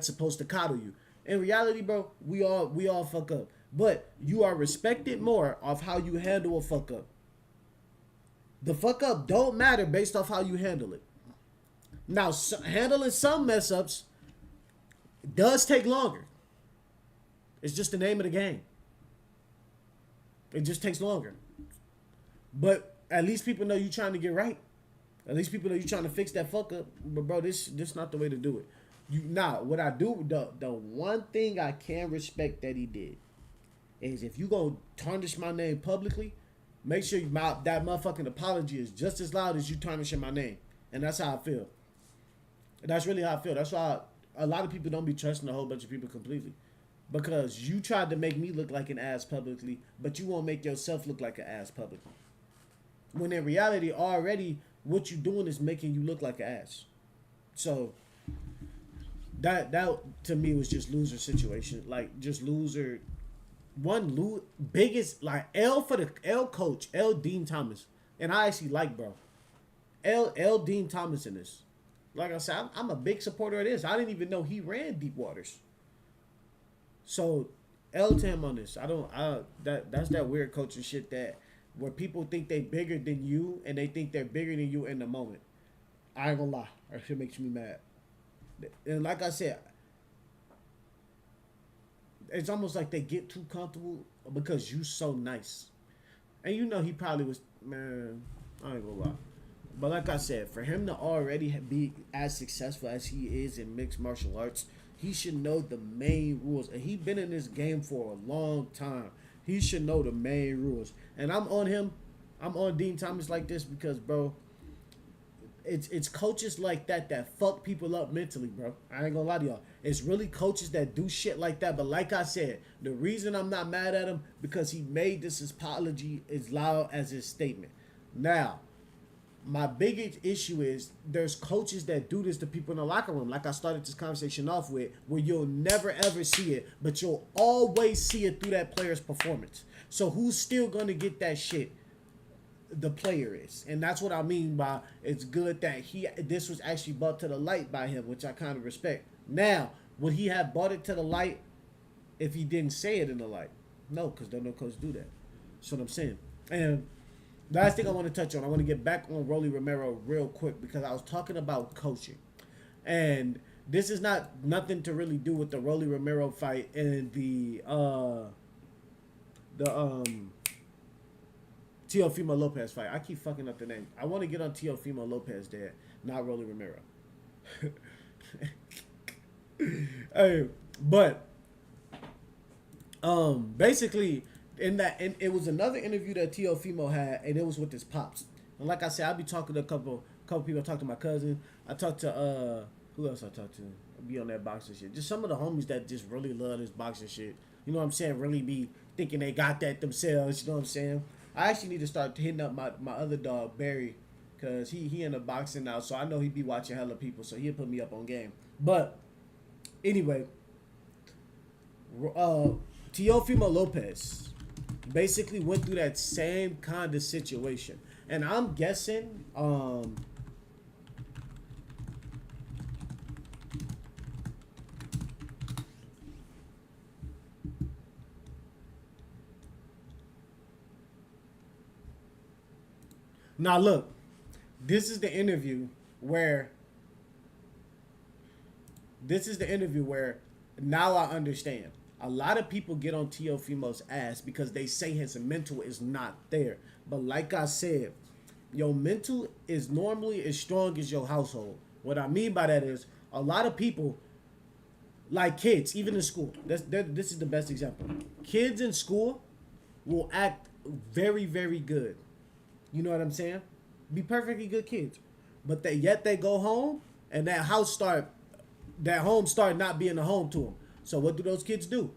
supposed to coddle you. In reality, bro, we all fuck up. But you are respected more of how you handle a fuck up. The fuck up don't matter based off how you handle it. Now, handling some mess ups does take longer. It's just the name of the game. It just takes longer. But at least people know you're trying to get right. At least people know you're trying to fix that fuck up. But bro, this not the way to do it. What I do, the one thing I can respect that he did is if you gonna tarnish my name publicly, make sure that motherfucking apology is just as loud as you tarnishing my name. And that's how I feel. That's really how I feel. That's why a lot of people don't be trusting a whole bunch of people completely. Because you tried to make me look like an ass publicly, but you won't make yourself look like an ass publicly. When in reality, already what you're doing is making you look like an ass. So that to me was just loser situation. Like, just loser. Biggest, like, L coach, L Dean Thomas. And I actually like, bro, L Dean Thomas in this. Like I said, I'm a big supporter of this. I didn't even know he ran Deep Waters. So L to him on this. That's that weird coaching shit where people think they bigger than you and they think they're bigger than you in the moment. I ain't gonna lie. That shit makes me mad. And like I said, it's almost like they get too comfortable because you so nice. And you know he probably was, man, I ain't gonna lie. But like I said, for him to already be as successful as he is in mixed martial arts, he should know the main rules. And he's been in this game for a long time. He should know the main rules. And I'm on him. I'm on Dean Thomas like this because, bro, it's coaches like that fuck people up mentally, bro. I ain't gonna lie to y'all. It's really coaches that do shit like that. But like I said, the reason I'm not mad at him because he made this apology as loud as his statement. Now, my biggest issue is there's coaches that do this to people in the locker room, like I started this conversation off with, where you'll never ever see it, but you'll always see it through that player's performance. So who's still gonna get that shit? The player is. And that's what I mean by it's good that this was actually brought to the light by him, which I kind of respect. Now, would he have brought it to the light if he didn't say it in the light? No, because don't no coach do that. That's what I'm saying. And last thing I want to touch on, I want to get back on Rolly Romero real quick because I was talking about coaching. And this is nothing to really do with the Rolly Romero fight and the Teofimo Lopez fight. I keep fucking up the name. I want to get on Teofimo Lopez there, not Rolly Romero. Hey, but basically it was another interview that Teofimo had, and it was with his pops. And like I said, I'll be talking to a couple people. I talked to my cousin. I talked to who else I talked to? I'll be on that boxing shit. Just some of the homies that just really love this boxing shit. You know what I'm saying? Really be thinking they got that themselves. You know what I'm saying? I actually need to start hitting up my other dog, Barry, because he in the boxing now, so I know he be watching hella people, so he'll put me up on game. But anyway, Teofimo Lopez basically went through that same kind of situation. And I'm guessing now look, this is the interview where now I understand. A lot of people get on Teofimo's ass because they say his mental is not there. But like I said, your mental is normally as strong as your household. What I mean by that is a lot of people, like kids, even in school, this is the best example. Kids in school will act very, very good. You know what I'm saying? Be perfectly good kids. But they go home and that home start not being a home to them. So what do those kids do?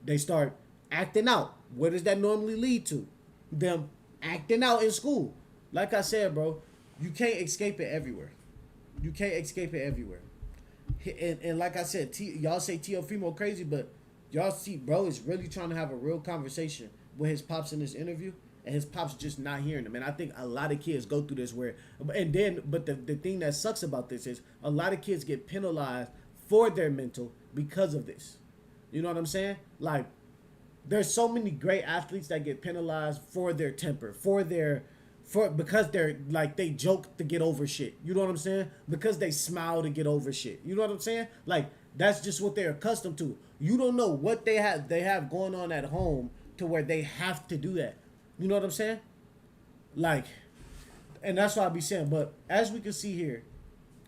They start acting out. Where does that normally lead to? Them acting out in school. Like I said, bro, you can't escape it everywhere. You can't escape it everywhere. And like I said, y'all say Teofimo crazy, but y'all see, bro is really trying to have a real conversation with his pops in this interview, and his pops just not hearing him. And I think a lot of kids go through this but the thing that sucks about this is a lot of kids get penalized for their mental because of this. You know what I'm saying? Like, there's so many great athletes that get penalized for their temper, because they're like, they joke to get over shit. You know what I'm saying? Because they smile to get over shit. You know what I'm saying? Like, that's just what they're accustomed to. You don't know what they have going on at home to where they have to do that. You know what I'm saying? Like, and that's what I be saying. But as we can see here,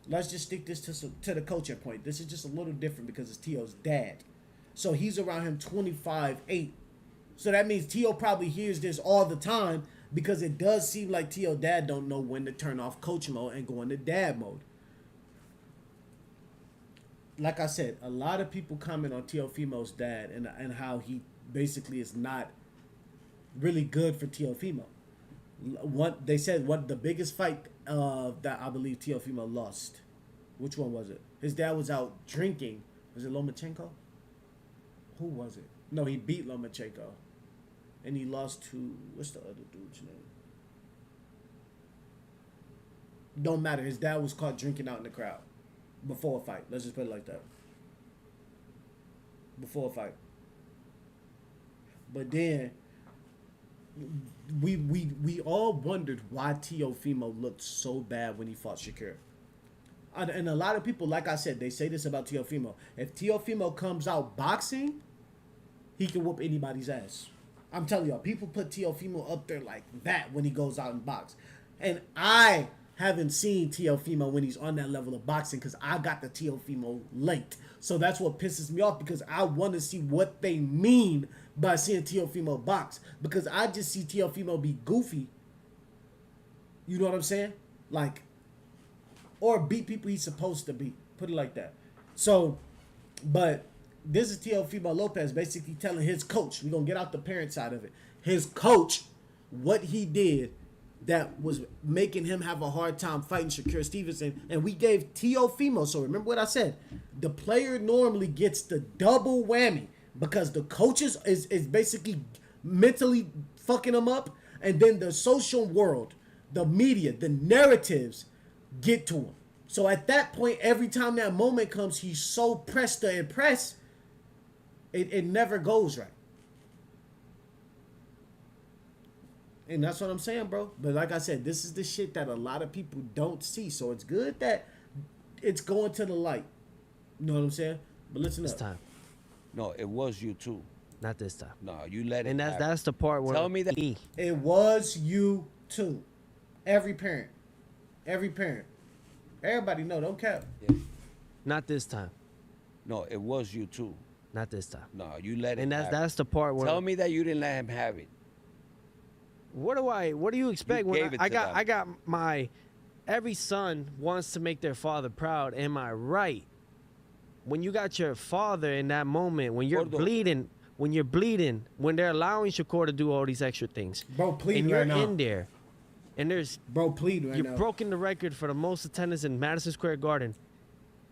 let's just stick this to the coaching point. This is just a little different because it's T.O.'s dad. So he's around him 25-8. So that means T.O. probably hears this all the time because it does seem like T.O. dad don't know when to turn off coach mode and go into dad mode. Like I said, a lot of people comment on Teofimo's dad and how he basically is not really good for Teofimo. They said the biggest fight that I believe Teofimo lost. Which one was it? His dad was out drinking. Was it Lomachenko? Who was it? No, he beat Lomachenko. And he lost to, what's the other dude's name? Don't matter. His dad was caught drinking out in the crowd before a fight. Let's just put it like that. Before a fight. But then we all wondered why Teofimo looked so bad when he fought Shakur. And a lot of people, like I said, they say this about Teofimo. If Teofimo comes out boxing, he can whoop anybody's ass. I'm telling y'all, people put Teofimo up there like that when he goes out and box. And I haven't seen Teofimo when he's on that level of boxing because I got the Teofimo late. So that's what pisses me off because I want to see what they mean by seeing Teofimo box. Because I just see Teofimo be goofy. You know what I'm saying? Like, or beat people he's supposed to beat. Put it like that. So, but this is Teofimo Lopez basically telling his coach, we're going to get out the parent side of it, his coach, what he did that was making him have a hard time fighting Shakur Stevenson. And we gave Teofimo, so remember what I said, the player normally gets the double whammy because the coaches is basically mentally fucking him up, and then the social world, the media, the narratives get to him. So at that point, every time that moment comes, he's so pressed to impress, it never goes right. And that's what I'm saying, bro. But like I said, this is the shit that a lot of people don't see. So it's good that it's going to the light. You know what I'm saying? But listen up. This time. No, it was you too. Not this time. No, you let it. And that's the part where Tell me that. It was you too. Every parent. Every parent. Everybody know, don't cap. Yeah. Not this time. No, it was you too. Not this time. No, you let it. And that's the part where. Tell me that you didn't let him have it. What do you expect You when gave it I to got them. I got my every son wants to make their father proud. Am I right? When you got your father in that moment, when you're bleeding, when they're allowing Shakur to do all these extra things. Bro, plead and you're right now. in there. And there's plead right now. You're broken the record for the most attendance in Madison Square Garden.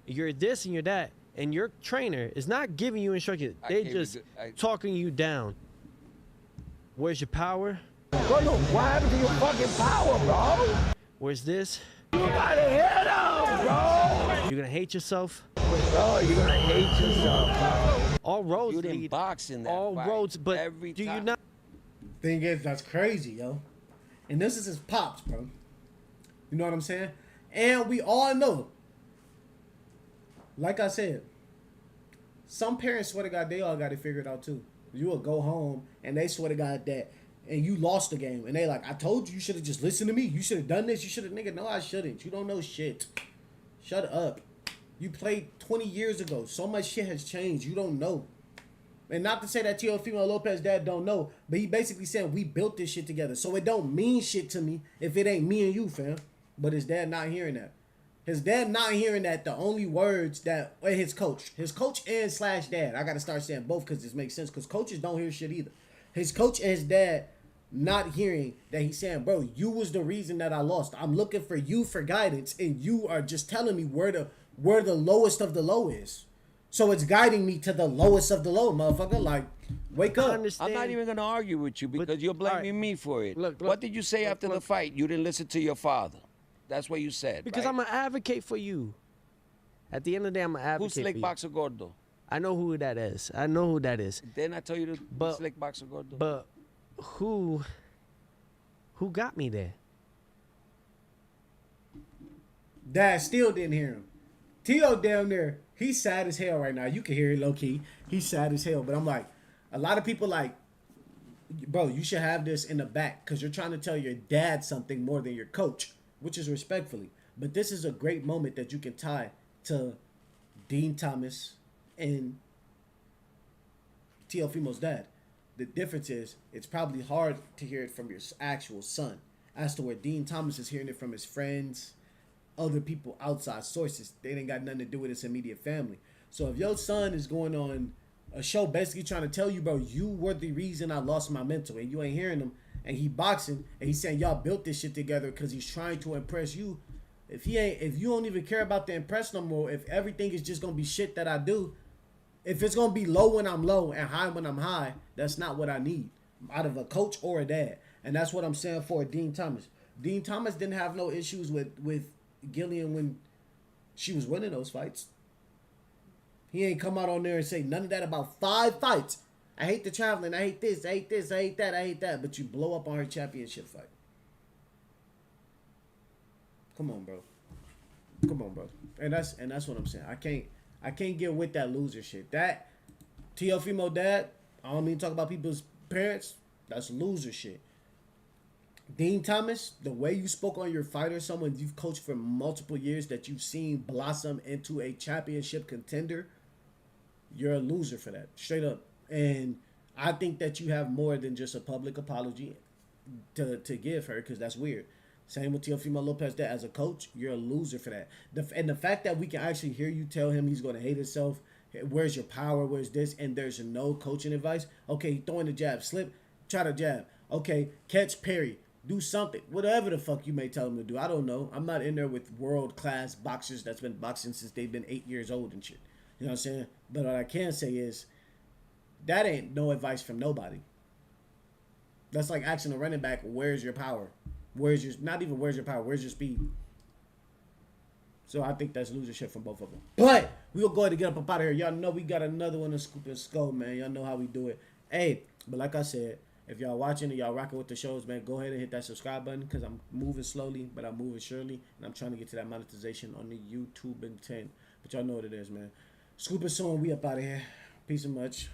You're this and you're that. And your trainer is not giving you instructions. They're just talking you down. Where's your power? Bro, what happened to your fucking power, bro? Where's this? You gotta hit him, bro! You're gonna hate yourself? Bro, you're gonna hate yourself, bro. All roads You didn't lead. box in that all fight. roads, but Every do time. you not? Thing is, that's crazy, yo. And this is his pops, bro. You know what I'm saying? And we all know, like I said, some parents swear to God they all got it figured out too. You will go home and they swear to God that, and you lost the game, and they like, I told you, you should have just listened to me. You should have done this. You should have, nigga. No, I shouldn't. You don't know shit. Shut up. You played 20 years ago. So much shit has changed. You don't know. And not to say that Teofimo Lopez dad don't know, but he basically said we built this shit together. So it don't mean shit to me if it ain't me and you, fam. But his dad not hearing that. His dad not hearing that. The only words that his coach and slash dad. I gotta start saying both because this makes sense. Because coaches don't hear shit either. His coach and his dad not hearing that he's saying, bro, you was the reason that I lost. I'm looking for you for guidance, and you are just telling me where the lowest of the low is. So it's guiding me to the lowest of the low, motherfucker. Like, wake up. I'm not even going to argue with you because you're blaming me for it. What did you say after the fight? You didn't listen to your father. That's what you said, Because right? I'm an advocate for you. At the end of the day, I'm an advocate Who's Slick for you. Boxer Gordo? I know who that is. I know who that is. Didn't I tell you to Slick Boxer Gordo? But who got me there? Dad still didn't hear him. T.O. down there, he's sad as hell right now. You can hear it low key. He's sad as hell. But I'm like, a lot of people like, bro, you should have this in the back because you're trying to tell your dad something more than your coach, which is respectfully. But this is a great moment that you can tie to Dean Thomas and Teofimo's dad. The difference is it's probably hard to hear it from your actual son as to where Dean Thomas is hearing it from his friends, other people, outside sources. They ain't got nothing to do with his immediate family. So if your son is going on a show basically trying to tell you, bro, you were the reason I lost my mental, and you ain't hearing him, and he boxing, and he's saying y'all built this shit together because he's trying to impress you. If you don't even care about the impress no more, if everything is just gonna be shit that I do, if it's gonna be low when I'm low and high when I'm high, that's not what I need out of a coach or a dad. And that's what I'm saying for Dean Thomas. Dean Thomas didn't have no issues with Gillian when she was winning those fights. He ain't come out on there and say none of that about 5 fights. I hate the traveling. I hate this. I hate this. I hate that. I hate that. But you blow up on her championship fight. Come on, bro. Come on, bro. And that's what I'm saying. I can't get with that loser shit. That Teofimo dad, I don't mean to talk about people's parents. That's loser shit. Dean Thomas, the way you spoke on your fighter, someone you've coached for multiple years that you've seen blossom into a championship contender, you're a loser for that. Straight up. And I think that you have more than just a public apology to give her, because that's weird. Same with Teofimo Lopez, that as a coach, you're a loser for that. And the fact that we can actually hear you tell him he's going to hate himself, where's your power, where's this, and there's no coaching advice. Okay, throwing the jab, slip, try to jab. Okay, catch, parry, do something. Whatever the fuck you may tell him to do. I don't know. I'm not in there with world-class boxers that's been boxing since they've been 8 years old and shit. You know what I'm saying? But what I can say is, that ain't no advice from nobody. That's like asking a running back, where's your power? Where's your, not even where's your power, where's your speed? So I think that's loser shit from both of them. But we'll go ahead and get up out of here. Y'all know we got another one to Scoop and Skull, man. Y'all know how we do it. Hey, but like I said, if y'all watching and y'all rocking with the shows, man, go ahead and hit that subscribe button, because I'm moving slowly, but I'm moving surely. And I'm trying to get to that monetization on the YouTube and 10. But y'all know what it is, man. Scoop and Soon, we up out of here. Peace and much.